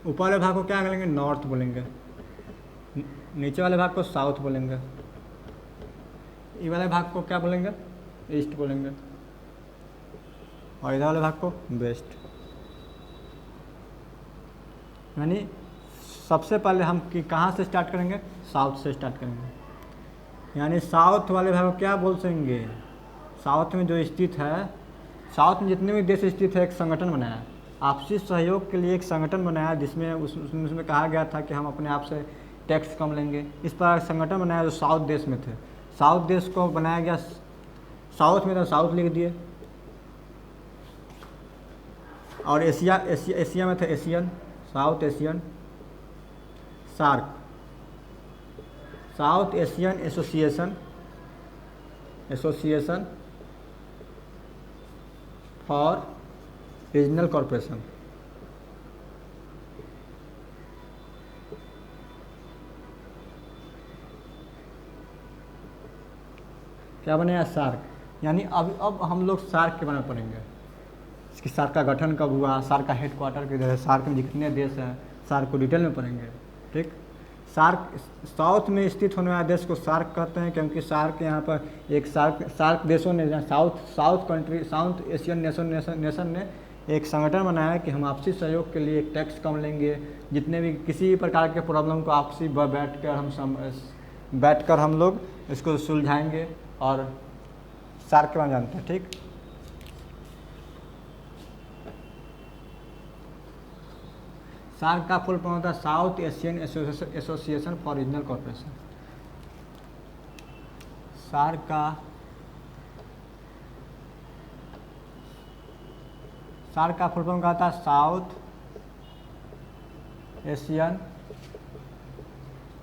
ऊपर वाले भाग को क्या बोलेंगे? नॉर्थ बोलेंगे। नीचे वाले भाग को साउथ बोलेंगे। ये वाले भाग को क्या बोलेंगे? ईस्ट बोलेंगे। और इधर वाले भाग को वेस्ट। यानी सबसे पहले हम कहाँ से स्टार्ट करेंगे? साउथ से स्टार्ट करेंगे। यानी साउथ वाले भाग को क्या बोल सकेंगे? साउथ में जो स्थित है, साउथ में जितने भी देश स्थित है, एक संगठन बनाया है, आपसी सहयोग के लिए एक संगठन बनाया, जिसमें उसमें कहा गया था कि हम अपने आप से टैक्स कम लेंगे। इस पर संगठन बनाया जो साउथ देश में थे। साउथ देश को बनाया गया, साउथ में तो साउथ लिख दिए। और एशिया में थे Asian, South Asian, SAARC, South Asian Association for Regional Corporation. क्या बनेगा? सार्क। यानी अब हम लोग सार्क के बारे में पढ़ेंगे। इसकी सार्क का गठन कब हुआ, सार्क का हेडक्वार्टर किधर है, सार्क में कितने देश हैं, सार्क को डिटेल में पढ़ेंगे। ठीक। सार्क साउथ में स्थित होने वाले देश को सार्क कहते हैं, क्योंकि सार्क यहाँ पर एक सार्क देशों ने, साउथ एशियन नेशन ने एक संगठन बनाया है कि हम आपसी सहयोग के लिए एक टैक्स कम लेंगे। जितने भी किसी भी प्रकार के प्रॉब्लम को आपसी बैठकर हम लोग इसको सुलझाएंगे। और सार्क के बारे में जानते हैं। ठीक। सार्क का फुल फॉर्म होता है South Asian Association for Regional Corporation. SAARC का फुल फॉर्म क्या होता है? South Asian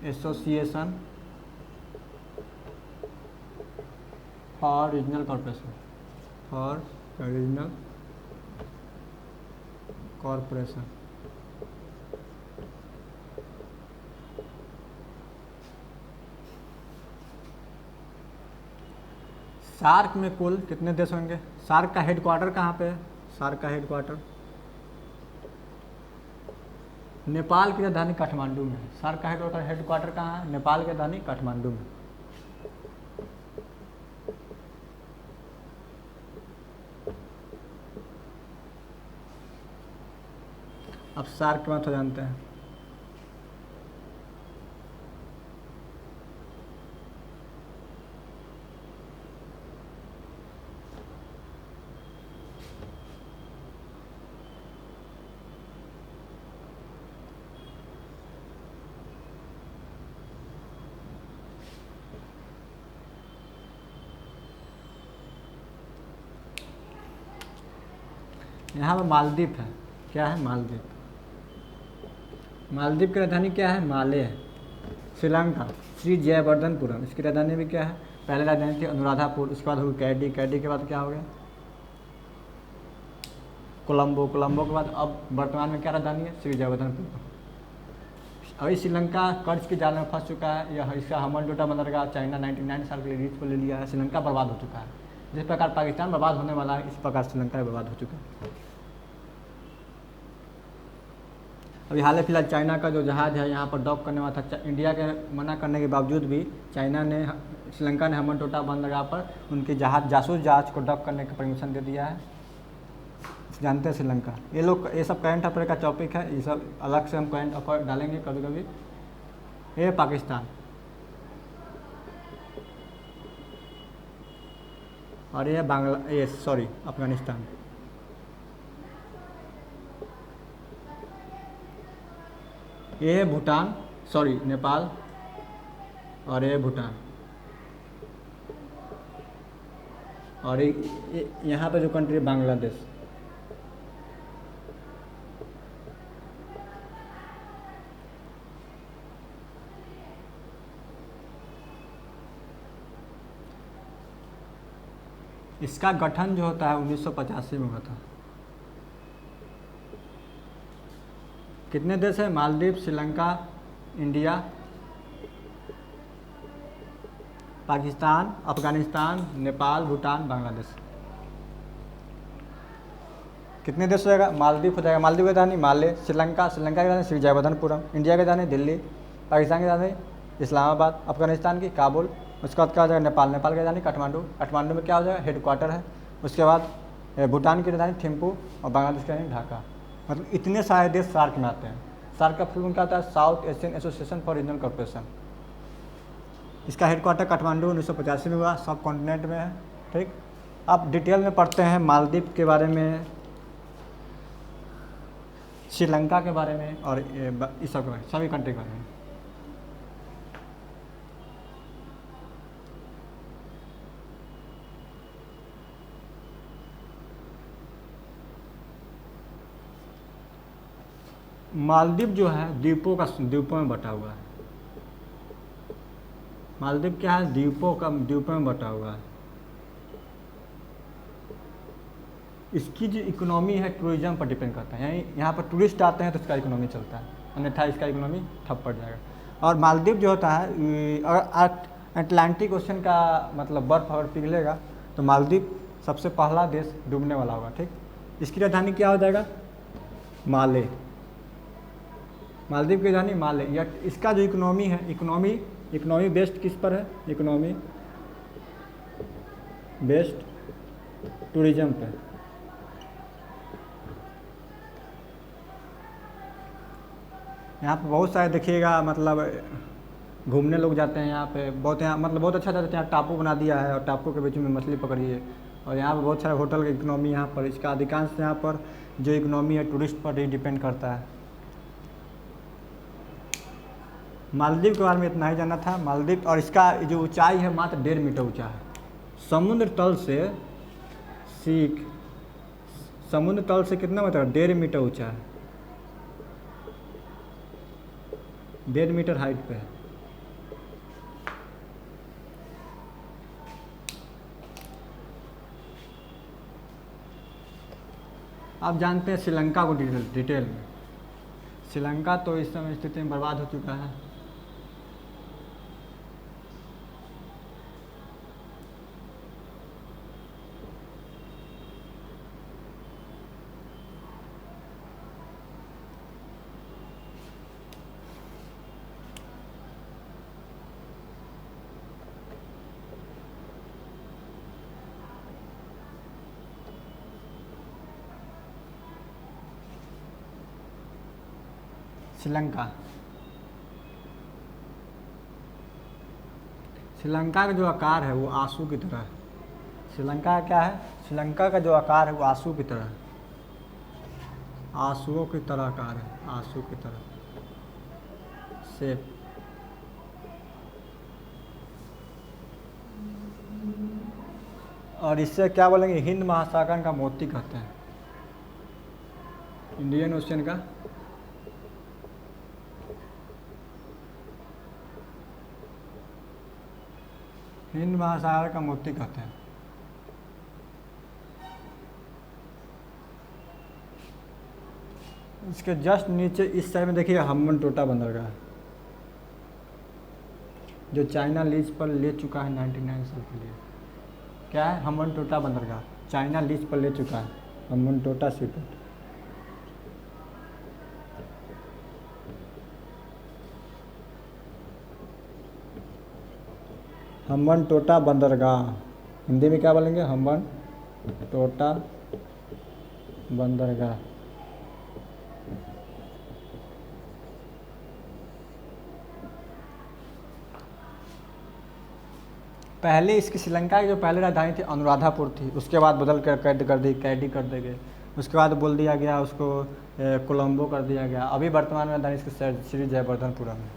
Association for Regional Corporation, for Regional Corporation. SAARC में कुल कितने देश होंगे? सार्क का हेडक्वार्टर कहाँ पे है? सार्क का हेडक्वार्टर नेपाल की राजधानी काठमांडू में है। सार्क का हेडक्वार्टर कहाँ है? नेपाल की राजधानी काठमांडू में। अब सार्क के बात हो जानते हैं। यहाँ पर मालदीव है। क्या है? मालदीव। मालदीव की राजधानी क्या है? माले है। श्रीलंका श्री जयवर्धनपुरम, इसकी राजधानी भी क्या है? पहले राजधानी थी अनुराधापुर, उसके बाद हो गई कैडी, कैडी के बाद क्या हो गया? कोलंबो, कोलंबो के बाद अब वर्तमान में क्या राजधानी है? श्री जयवर्धनपुर। अभी श्रीलंका कर्ज के जाल में फंस चुका है। यह इसका हमनटोटा बंदरगाह चाइना 99 साल के लिए लीज पर ले लिया है। श्रीलंका बर्बाद हो चुका है। जिस प्रकार पाकिस्तान बर्बाद होने वाला है, इस प्रकार श्रीलंका बर्बाद हो चुका है। अभी हाल फिलहाल चाइना का जो जहाज़ है यहाँ पर डॉक करने वाला था, इंडिया के मना करने के बावजूद भी चाइना ने, श्रीलंका ने हमनटोटा बंदरगाह पर उनके जहाज, जासूस जहाज को डॉक करने का परमिशन दे दिया है। जानते हैं श्रीलंका। ये लोग, ये सब करंट अफेयर का टॉपिक है, ये सब अलग से हम करंट अफेयर डालेंगे कभी कभी। ये पाकिस्तान और ये ये सॉरी अफगानिस्तान। ये है भूटान, सॉरी नेपाल, और ये भूटान। और यहाँ पे जो कंट्री है बांग्लादेश। इसका गठन जो होता है 1985 में हुआ था। कितने देश है? मालदीव, श्रीलंका, इंडिया, पाकिस्तान, अफगानिस्तान, नेपाल, भूटान, बांग्लादेश। कितने देश हो जाएगा? मालदीव हो जाएगा, मालदीव की राजधानी माले, श्रीलंका, श्रीलंका की राजधानी श्री जयवर्धनपुरम, इंडिया की राजधानी दिल्ली, पाकिस्तान की राजधानी इस्लामाबाद, अफगानिस्तान की काबुल, उसके बाद क्या हो जाएगा? नेपाल, नेपाल की राजधानी काठमांडू, काठमांडू में क्या हो जाएगा? हेडक्वार्टर है। उसके बाद भूटान की राजधानी थिम्पू और बांग्लादेश की राजधानी ढाका। मतलब इतने सारे देश सार्क में आते हैं। सार्क का फुल फॉर्म क्या होता है? South Asian Association for regional corporation. इसका हेडक्वार्टर काठमांडू 1985 में हुआ, सब कॉन्टिनेंट में है। ठीक, अब डिटेल में पढ़ते हैं मालदीव के बारे में, श्रीलंका के बारे में और इस सब के बारे में, सभी कंट्री के बारे में। मालदीव जो है द्वीपों में बटा हुआ है। मालदीव क्या है? द्वीपों में बटा हुआ है। इसकी जो इकोनॉमी है टूरिज्म पर डिपेंड करता है, यानी यहाँ पर टूरिस्ट आते हैं तो इसका इकोनॉमी चलता है, अन्यथा इसका इकोनॉमी ठप पड़ जाएगा। और मालदीव जो होता है, अगर अटलांटिक ओशन का मतलब बर्फ अगर पिघलेगा तो मालदीव सबसे पहला देश डूबने वाला होगा। ठीक, इसकी राजधानी क्या हो जाएगा? माले। मालदीव की राजधानी माले। या इसका जो इकोनॉमी है, इकोनॉमी बेस्ड किस पर है? इकोनॉमी बेस्ड टूरिज्म पे। यहाँ पे बहुत सारे देखिएगा, मतलब घूमने लोग जाते हैं यहाँ पे, बहुत यहाँ मतलब बहुत अच्छा जाते हैं। यहाँ टापू बना दिया है और टापू के बीच में मछली पकड़िए, और यहाँ पे बहुत सारे होटल की इकोनॉमी यहाँ पर, इसका अधिकांश यहाँ पर जो इकोनॉमी है टूरिस्ट पर ही डिपेंड करता है। मालदीव के बारे में इतना ही जानना था। मालदीव, और इसका जो ऊंचाई है मात्र 1.5 मीटर ऊंचा है। समुद्र तल से कितना मतलब 1.5 मीटर ऊंचा है, 1.5 मीटर हाइट पे है। आप जानते हैं श्रीलंका को डिटेल में। श्रीलंका तो इस समय स्थिति में बर्बाद हो चुका है। श्रीलंका का जो आकार है वो आंसू की तरह है। श्रीलंका का क्या है? श्रीलंका का जो आकार है वो आंसू की तरह है, आंसुओं की तरह आकार है, आंसू की तरह शेप। और इससे क्या बोलेंगे? हिंद महासागर का मोती कहते हैं। इंडियन ओशन का हिंद महासागर का मोती कहते हैं। इसके जस्ट नीचे इस साइड में देखिए हम्बनटोटा बंदरगाह, जो चाइना लीज पर ले चुका है 99 साल के लिए। क्या है? हम्बनटोटा बंदरगाह चाइना लीज पर ले चुका है, हम्बनटोटा सीपोर्ट। हम्बनटोटा बंदरगाह हिंदी में क्या बोलेंगे? हम्बनटोटा बंदरगाह। पहले इसकी श्रीलंका की जो पहले राजधानी थी अनुराधापुर थी, उसके बाद बदल कर कैद कर दी, कैडी कर दिए गए। उसके बाद बोल दिया गया उसको कोलंबो कर दिया गया। अभी वर्तमान में राजधानी इसकी श्री जयवर्धनपुरम है।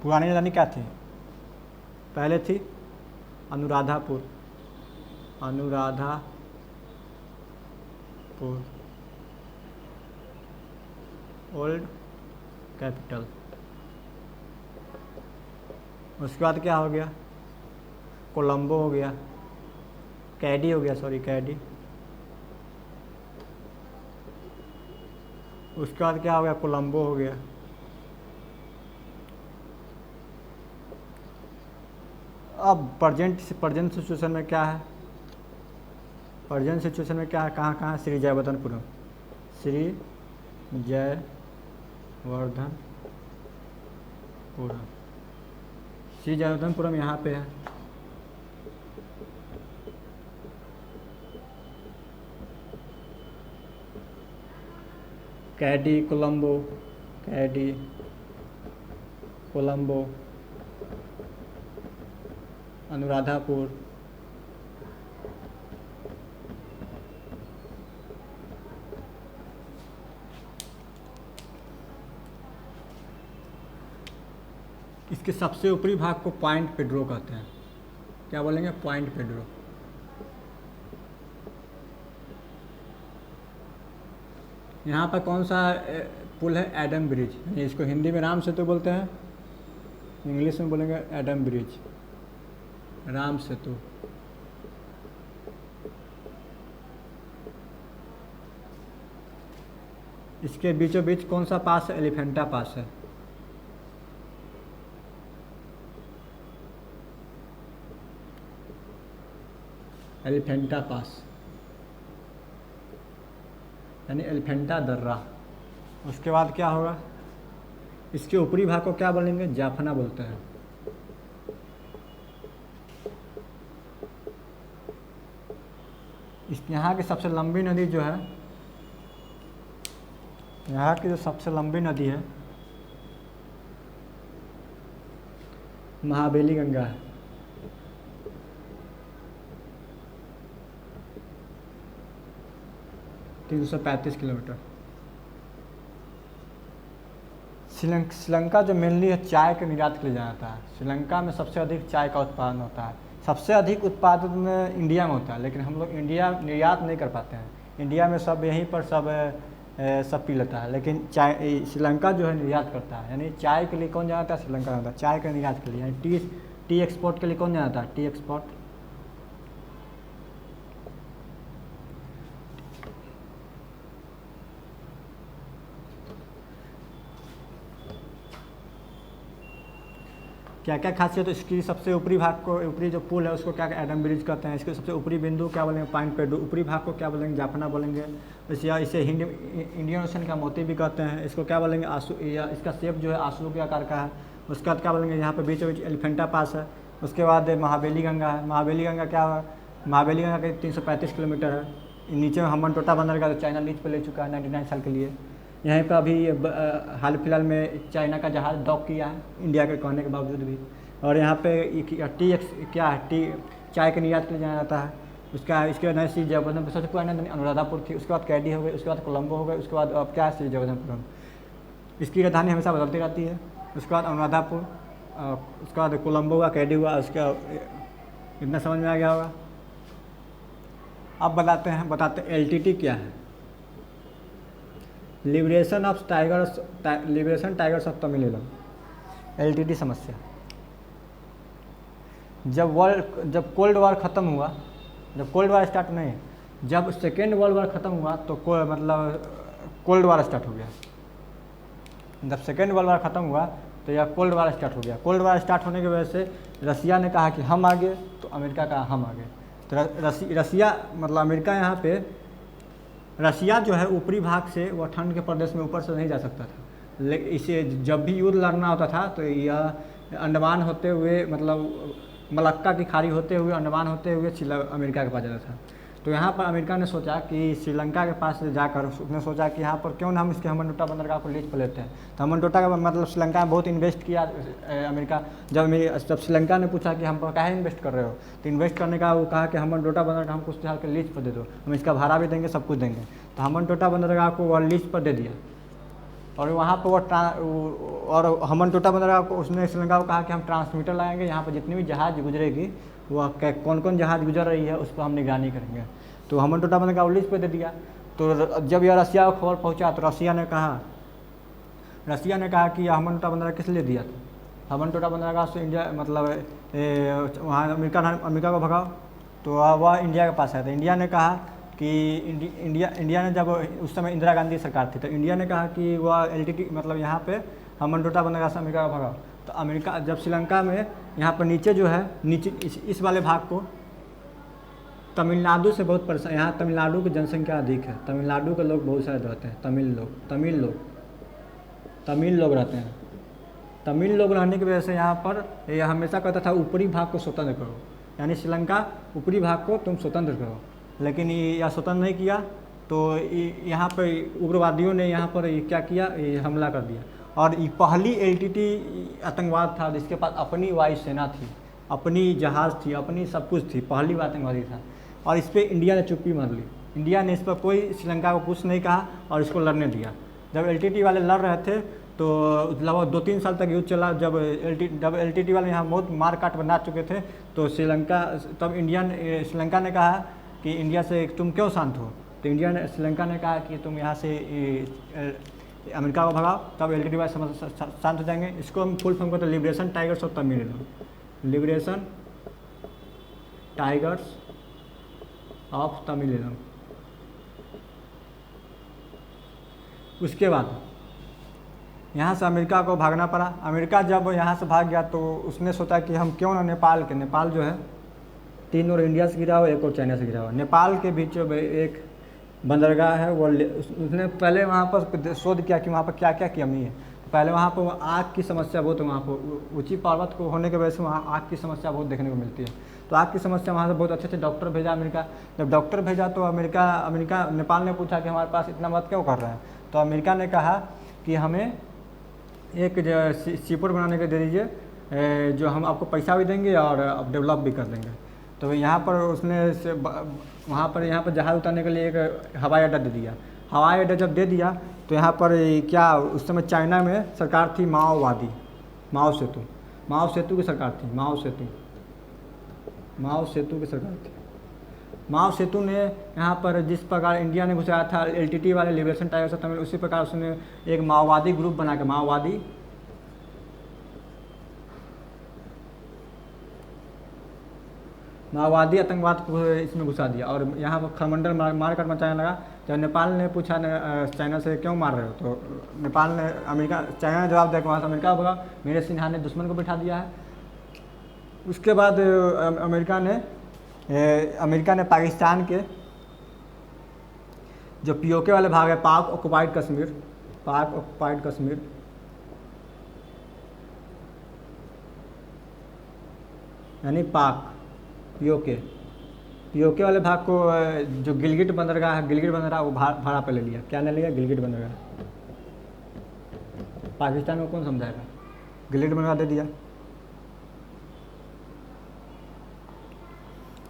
पुरानी राजधानी क्या थी? पहले थी अनुराधापुर, अनुराधापुर ओल्ड कैपिटल। उसके बाद क्या हो गया? कोलंबो हो गया, कैडी हो गया, सॉरी कैडी। उसके बाद क्या हो गया? कोलंबो हो गया। अब प्रेजेंट सिचुएशन में क्या है? प्रेजेंट सिचुएशन में क्या है? कहाँ कहाँ? श्री जयवर्धनपुरम, श्री जयवर्धनपुरम, श्री जयवर्धनपुरम यहाँ पे है। कैडी कोलंबो, कैडी कोलंबो, अनुराधापुर, इसके सबसे ऊपरी भाग को पॉइंट पेड्रो कहते हैं। क्या बोलेंगे? Point Pedro. यहाँ पर कौन सा पुल है? Adam bridge. इसको हिंदी में राम सेतु बोलते हैं, इंग्लिश में बोलेंगे एडम ब्रिज, राम सेतु। इसके बीचों बीच कौन सा पास है? एलिफेंटा पास है। एलिफेंटा पास यानी एलिफेंटा दर्रा। उसके बाद क्या होगा? इसके ऊपरी भाग को क्या बोलेंगे? जाफना बोलते हैं। इस यहाँ की सबसे लंबी नदी जो है, यहाँ की जो सबसे लंबी नदी है महाबेली गंगा है। तीन 335 किलोमीटर। श्रीलंका जो मेनली है चाय के निर्यात के लिए जाना था। श्रीलंका में सबसे अधिक चाय का उत्पादन होता है। सबसे अधिक उत्पादन इंडिया में होता है, लेकिन हम लोग इंडिया निर्यात नहीं कर पाते हैं। इंडिया में सब यहीं पर सब पी लेता है, लेकिन चाय श्रीलंका जो है निर्यात करता है। यानी चाय के लिए कौन जाना था? श्रीलंका जाना था चाय के निर्यात के लिए। यानी टी एक्सपोर्ट के लिए कौन जाना था? T export. क्या क्या खासियत है इसकी? सबसे ऊपरी भाग को, ऊपरी जो पुल है उसको क्या एडम ब्रिज कहते हैं। इसके सबसे ऊपरी बिंदु क्या बोलेंगे? Point Pedro. ऊपरी भाग को क्या बोलेंगे? जाफना बोलेंगे। इसे इंडियन ओशन का मोती भी कहते हैं। इसको क्या बोलेंगे? आंसू, या इसका शेप जो है आंसू के आकार का है। उसके बाद क्या बोलेंगे? यहाँ पे बीचों बीच एलिफेंटा पास है। उसके बाद महाबेली गंगा है। महाबेली गंगा क्या है? महाबेली गंगा के 335 किलोमीटर है। नीचे में हम्बनटोटा बंदरगाह जो चाइना लीज पर ले चुका है 99 साल के लिए। यहीं पर अभी हाल फिलहाल में चाइना का जहाज़ डॉक किया है, इंडिया के कहने के बावजूद भी। और यहाँ पे क्या है? चाय के निर्यात के लिए जाना जाता है। उसका इसके बाद श्री जयवर्धनपुर सबसे पुरानी नदी अनुराधापुर थी। उसके बाद कैडी हो गई, उसके बाद कोलंबो हो गई, उसके बाद अब क्या है? श्री जयवर्धनपुरम। इसकी राजधानी हमेशा बदलती रहती है। उसके बाद अनुराधापुर, उसके बाद कोलंबो हुआ, कैडी हुआ। उसका इतना समझ में आ गया होगा। अब बताते हैं LTT क्या है। Liberation tigers of Tamil Nadu, LTT समस्या। जब कोल्ड वॉर ख़त्म हुआ, जब कोल्ड वॉर स्टार्ट नहीं, जब सेकेंड वर्ल्ड वॉर ख़त्म हुआ तो मतलब कोल्ड वॉर स्टार्ट हो गया। जब सेकेंड वर्ल्ड वॉर ख़त्म हुआ तो यह कोल्ड वॉर स्टार्ट हो गया। कोल्ड वॉर स्टार्ट होने की वजह से रसिया ने कहा कि हम आगे, तो अमेरिका कहा हम आगे। तो रसिया मतलब अमेरिका यहाँ पे, रसिया जो है ऊपरी भाग से वह ठंड के प्रदेश में ऊपर से नहीं जा सकता था, लेकिन इसे जब भी युद्ध लड़ना होता था तो यह अंडमान होते हुए मतलब मलक्का की खाड़ी होते हुए अंडमान होते हुए अमेरिका के पास जाता था। तो यहाँ पर अमेरिका ने सोचा कि श्रीलंका के पास जाकर उसने सोचा कि यहाँ पर क्यों ना हम इसके हम्बनटोटा बंदरगाह को लीज पर लेते हैं। तो हम्बनटोटा का मतलब श्रीलंका में बहुत इन्वेस्ट किया अमेरिका। जब श्रीलंका ने पूछा कि हम पर काहे इन्वेस्ट कर रहे हो, तो इन्वेस्ट करने का वो कहा कि हम्बनटोटा बंदरगाह हम कुछ साल के लीज पर दे दो, हम इसका भाड़ा भी देंगे, सब कुछ देंगे। तो हम्बनटोटा बंदरगाह को वह लीज पर दे दिया और वहाँ पर और हम्बनटोटा बंदरगाह को उसने श्रीलंका को कहा कि हम ट्रांसमीटर लगाएंगे, यहाँ पर जितनी भी जहाज़ गुजरेगी वह कौन कौन जहाज़ गुजर रही है उस पर हम निगरानी करेंगे। तो हम्बनटोटा बंदरगाह लीज पे दे दिया। तो जब यह रसिया को खबर पहुँचा तो रसिया ने कहा कि हम्बनटोटा बंदरगाह किस लिए दिया था, हम्बनटोटा बंदरगाह से इंडिया मतलब वहाँ अमेरिका को भगाओ। तो वह इंडिया के पास आया था। इंडिया ने कहा कि इंडिया ने जब उस समय इंदिरा गांधी सरकार थी तो इंडिया ने कहा कि वह एलटीटी मतलब यहाँ पे हम्बनटोटा बंदरगाह से अमेरिका को भगाओ। तो अमेरिका जब श्रीलंका में यहाँ पर नीचे जो है नीचे इस वाले भाग को तमिलनाडु से बहुत परेशान, यहाँ तमिलनाडु की जनसंख्या अधिक है, तमिलनाडु के लोग बहुत सारे रहते हैं, तमिल लोग रहते हैं। तमिल लोग रहने की वजह से यहाँ पर यह हमेशा कहता था ऊपरी भाग को स्वतंत्र करो, यानी श्रीलंका ऊपरी भाग को तुम स्वतंत्र करो, लेकिन यह स्वतंत्र नहीं किया। तो यहाँ पर उग्रवादियों ने यहाँ पर क्या किया, हमला कर दिया। और ये पहली एलटीटी आतंकवाद था जिसके पास अपनी वायुसेना थी, अपनी जहाज़ थी, अपनी सब कुछ थी, पहली आतंकवादी था। और इस पर इंडिया ने चुप्पी मार ली। इंडिया ने इस पर कोई श्रीलंका को कुछ नहीं कहा और इसको लड़ने दिया। जब एलटीटी वाले लड़ रहे थे तो लगभग 2-3 साल तक युद्ध चला। जब एलटीटी वाले यहाँ बहुत मार काट बना चुके थे तो तब श्रीलंका ने कहा कि इंडिया से तुम क्यों शांत हो। तो श्रीलंका ने कहा कि तुम यहाँ से अमेरिका को भगाओ, तब एलटीटी वाले शांत हो जाएंगे। इसको हम फुल फॉर्म करते हैं liberation tigers of Tamil Nadu, liberation tigers of Tamil Nadu. उसके बाद यहाँ से अमेरिका को भागना पड़ा। अमेरिका जब यहाँ से भाग गया तो उसने सोचा कि हम क्यों ना नेपाल जो है 3 और इंडिया से घिरा हो, 1 और चाइना से घिरा हो। नेपाल के बीच एक बंदरगाह है, वो उसने पहले वहाँ पर शोध किया कि वहाँ पर क्या क्या कमी है। पहले वहाँ पर आग की समस्या बहुत है, वहाँ पर ऊंची पर्वत को होने की वजह से वहाँ आग की समस्या बहुत देखने को मिलती है। तो आग की समस्या वहाँ से बहुत अच्छे से डॉक्टर भेजा अमेरिका। जब डॉक्टर भेजा तो नेपाल ने पूछा कि हमारे पास इतना मदद क्यों कर रहे हैं। तो अमेरिका ने कहा कि हमें एक सीपोर्ट बनाने के दे दीजिए, जो हम आपको पैसा भी देंगे और अब डेवलप भी कर देंगे। तो यहाँ पर उसने यहाँ पर जहाज़ उतारने के लिए एक हवाई अड्डा दे दिया। हवाई अड्डा जब दे दिया तो यहाँ पर क्या उस समय चाइना में सरकार थी माओवादी, माओ सेतु की सरकार थी, माओ सेतु की सरकार थी। माओ सेतु ने यहाँ पर जिस प्रकार इंडिया ने घुसाया था एलटीटी वाले लिबरेशन टाइगर्स ऑफ तमिल, उसी प्रकार उसने एक माओवादी ग्रुप बना के माओवादी आतंकवाद को इसमें घुसा दिया और यहाँ पर खरमंडल मार कर मचाने लगा। जब नेपाल ने पूछा चाइना से क्यों मार रहे हो, तो चाइना ने जवाब दिया कि वहाँ से अमेरिका होगा, मेरे सिन्हा ने दुश्मन को बिठा दिया है। उसके बाद अमेरिका ने पाकिस्तान के जो पीओके वाले भाग है, पाक ऑक्युपाइड कश्मीर यानी पाक पीओके वाले भाग को जो गिलगिट बंदरगाह वो भाड़ा पे ले लिया। क्या ले लिया? गिलगिट बंदरगाह। पाकिस्तान को कौन समझाएगा? गिलगिट बंदरगाह दे दिया।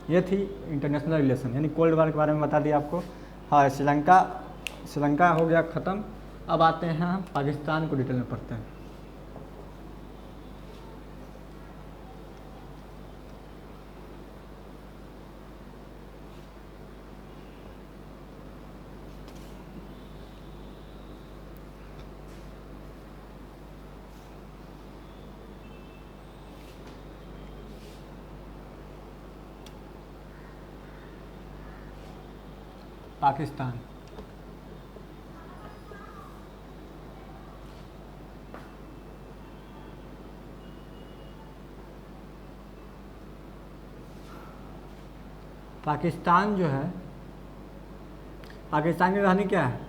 ये थी इंटरनेशनल रिलेशन, यानी कोल्ड वार के बारे में बता दिया आपको। हाँ, श्रीलंका हो गया ख़त्म। अब आते हैं हम पाकिस्तान को डिटेल में पढ़ते हैं। पाकिस्तान। पाकिस्तान जो है, पाकिस्तान की राजधानी क्या है?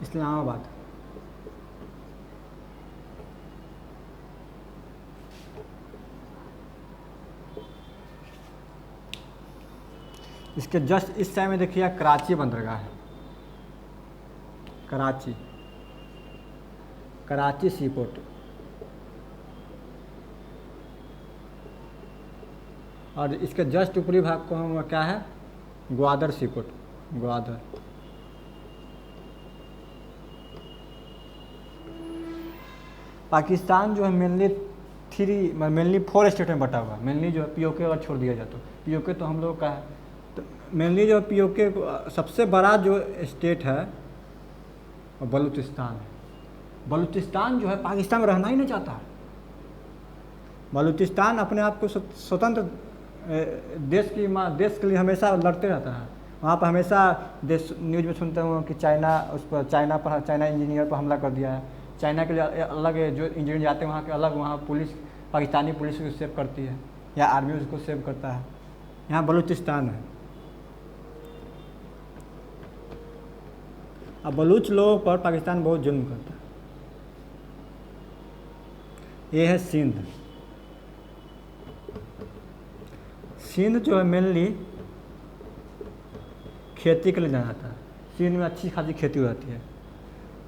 इस्लामाबाद। इसके जस्ट इस साइड में देखिए कराची बंदरगाह है, कराची, कराची सी पोर्ट। और इसके जस्ट ऊपरी भाग को हम क्या है, ग्वादर सी पोर्ट, ग्वादर। पाकिस्तान जो है मेनली 4 स्टेट में बटा हुआ है। मेनली जो है पीओके अगर छोड़ दिया जाए तो, पीओके तो हम लोग का है, तो मेनली जो पीओके सबसे बड़ा जो स्टेट है वो बलूचिस्तान है। बलूचिस्तान जो है पाकिस्तान में रहना ही नहीं चाहता। बलूचिस्तान अपने आप को स्वतंत्र देश के लिए हमेशा लड़ते रहता है। वहाँ पर हमेशा न्यूज़ में सुनते हूँ कि चाइना इंजीनियर पर हमला कर दिया है। चाइना के लिए अलग जो इंजीनियर जाते हैं वहाँ के अलग, वहाँ पुलिस, पाकिस्तानी पुलिस उसको सेव करती है या आर्मी उसको सेव करता है। यहाँ बलूचिस्तान है। अब बलूच लोगों पर पाकिस्तान बहुत जुल्म करता है। ये है सिंध। सिंध जो है मेनली खेती के लिए जाना जाता है। सिंध में अच्छी खासी खेती हो जाती है।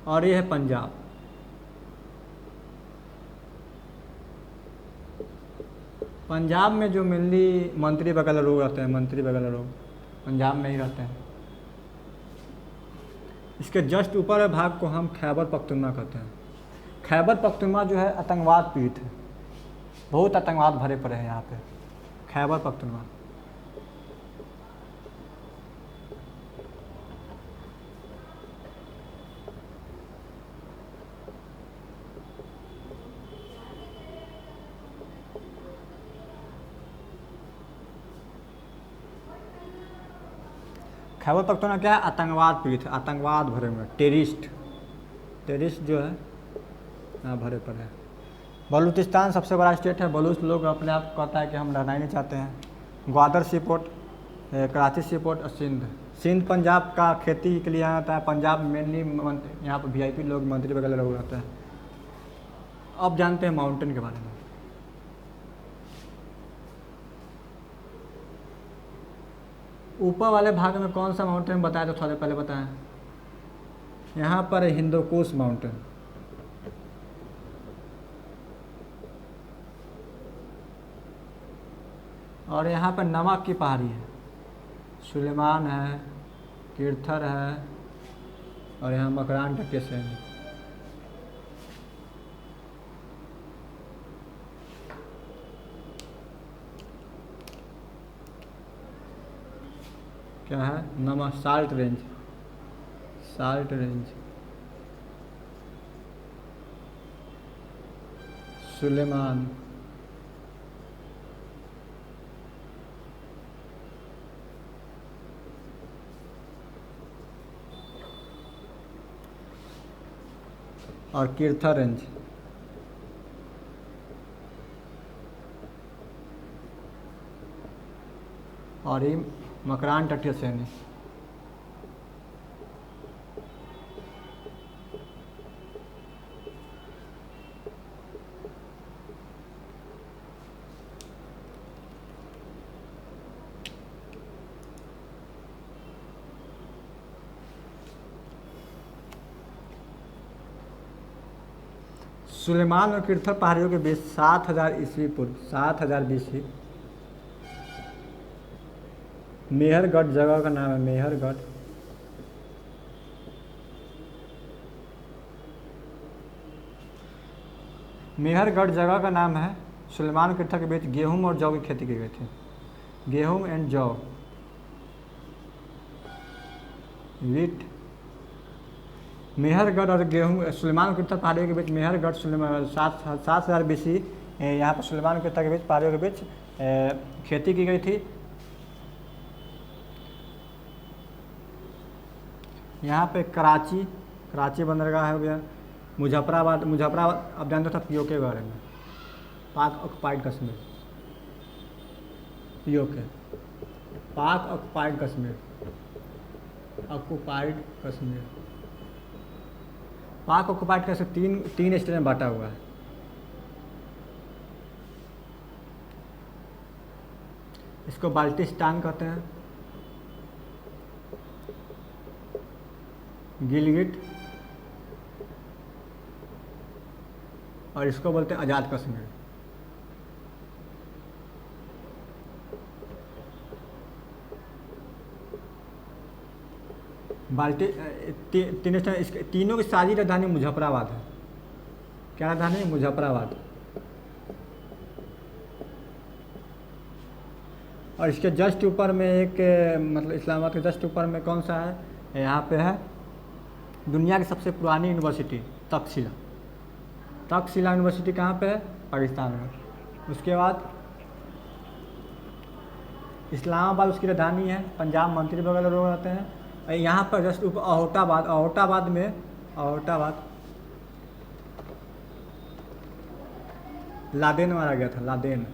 और ये है पंजाब। पंजाब में जो मेनली मंत्री वगैरह लोग रहते हैं, मंत्री वगैरह लोग पंजाब में ही रहते हैं। इसके जस्ट ऊपर भाग को हम खैबर पख्तूनख्वा कहते हैं। खैबर पख्तूनख्वा जो है आतंकवाद पीड़ित है, बहुत आतंकवाद भरे पड़े हैं यहाँ पे, खैबर पख्तूनख्वा। खैबर पख्तूनख्वा क्या है, आतंकवाद पीड़ित है, आतंकवाद भरे हुए, टेररिस्ट जो है यहाँ भरे पड़े हैं। बलूचिस्तान सबसे बड़ा स्टेट है। बलूच लोग अपने आप को कहता है कि हम रहना ही नहीं चाहते हैं। ग्वादर सी पोर्ट, कराची सी पोर्ट और सिंध पंजाब का खेती के लिए यहाँ आता है। पंजाब मेनली यहाँ पर वीआईपी लोग, मंत्री वगैरह लोग रहते हैं। अब जानते हैं माउंटेन के बारे में। ऊपर वाले भाग में कौन सा माउंटेन बताया, तो थोड़े पहले बताएं। यहाँ पर हिंदुकुश माउंटेन, और यहाँ पर नमक की पहाड़ी है, सुलेमान है, कीर्थर है, और यहाँ मकरान टकेशन है। क्या है, नमक, साल्ट रेंज, सुलेमान, और कीर्थर रेंज। और ये मकरान तटीय श्रेणी। सुलेमान और कीर्थर पहाड़ियों के बीच 7000 ईस्वी पूर्व, 7000 BC मेहरगढ़ जगह का नाम है, मेहरगढ़। मेहरगढ़ जगह का नाम है। सुलेमान और कीर्थर के बीच गेहूं और जौ की खेती की गई थी। गेहूं एंड जौ, वीट। मेहरगढ़ और गेहूं, सुलेमान और कीर्थर पहाड़ियों के बीच मेहरगढ़, सुलेमान 7000 BC यहाँ पर सुलेमान और कीर्थर के बीच पहाड़ियों के बीच खेती की गई थी। यहाँ पे कराची, कराची बंदरगाह हो गया। मुजफ्फराबाद, मुजफ्फराबाद आप जानते हो पीओके के बारे में, पाक ऑक्युपाइड कश्मीर, पीओके, पाक ऑक्युपाइड कश्मीर, ऑक्युपाइड कश्मीर, पाक ऑक्युपाइड कश्मीर तीन स्टेट में बांटा हुआ है। इसको बाल्टिस्तान कहते हैं, गिलगिट, और इसको बोलते हैं आज़ाद कश्मीर। तीनों की साझी राजधानी मुजफ्फराबाद है। क्या राजधानी? मुजफ्फराबाद। और इसके जस्ट ऊपर में एक, मतलब इस्लामाबाद के जस्ट ऊपर में कौन सा है? यहाँ पे है दुनिया की सबसे पुरानी यूनिवर्सिटी तक्षशिला। तक्षशिला यूनिवर्सिटी कहाँ पे है? पाकिस्तान में। उसके बाद इस्लामाबाद उसकी राजधानी है, पंजाब मंत्री वगैरह लोग रहते हैं। यहाँ पर जस्ट ऊपर अहोटाबाद, अहोटाबाद में, अहोटाबाद लादेन मारा गया था, लादेन।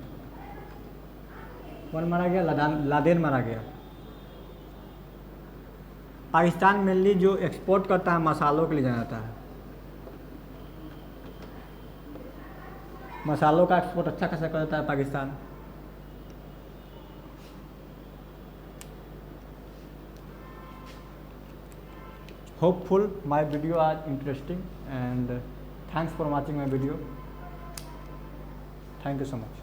कौन मारा गया? लादेन मारा गया। पाकिस्तान मेनली जो एक्सपोर्ट करता है मसालों के लिए जाना जाता है, मसालों का एक्सपोर्ट अच्छा खासा करता है Pakistan. Hopeful my video are interesting, and thanks for watching my video. Thank you so much.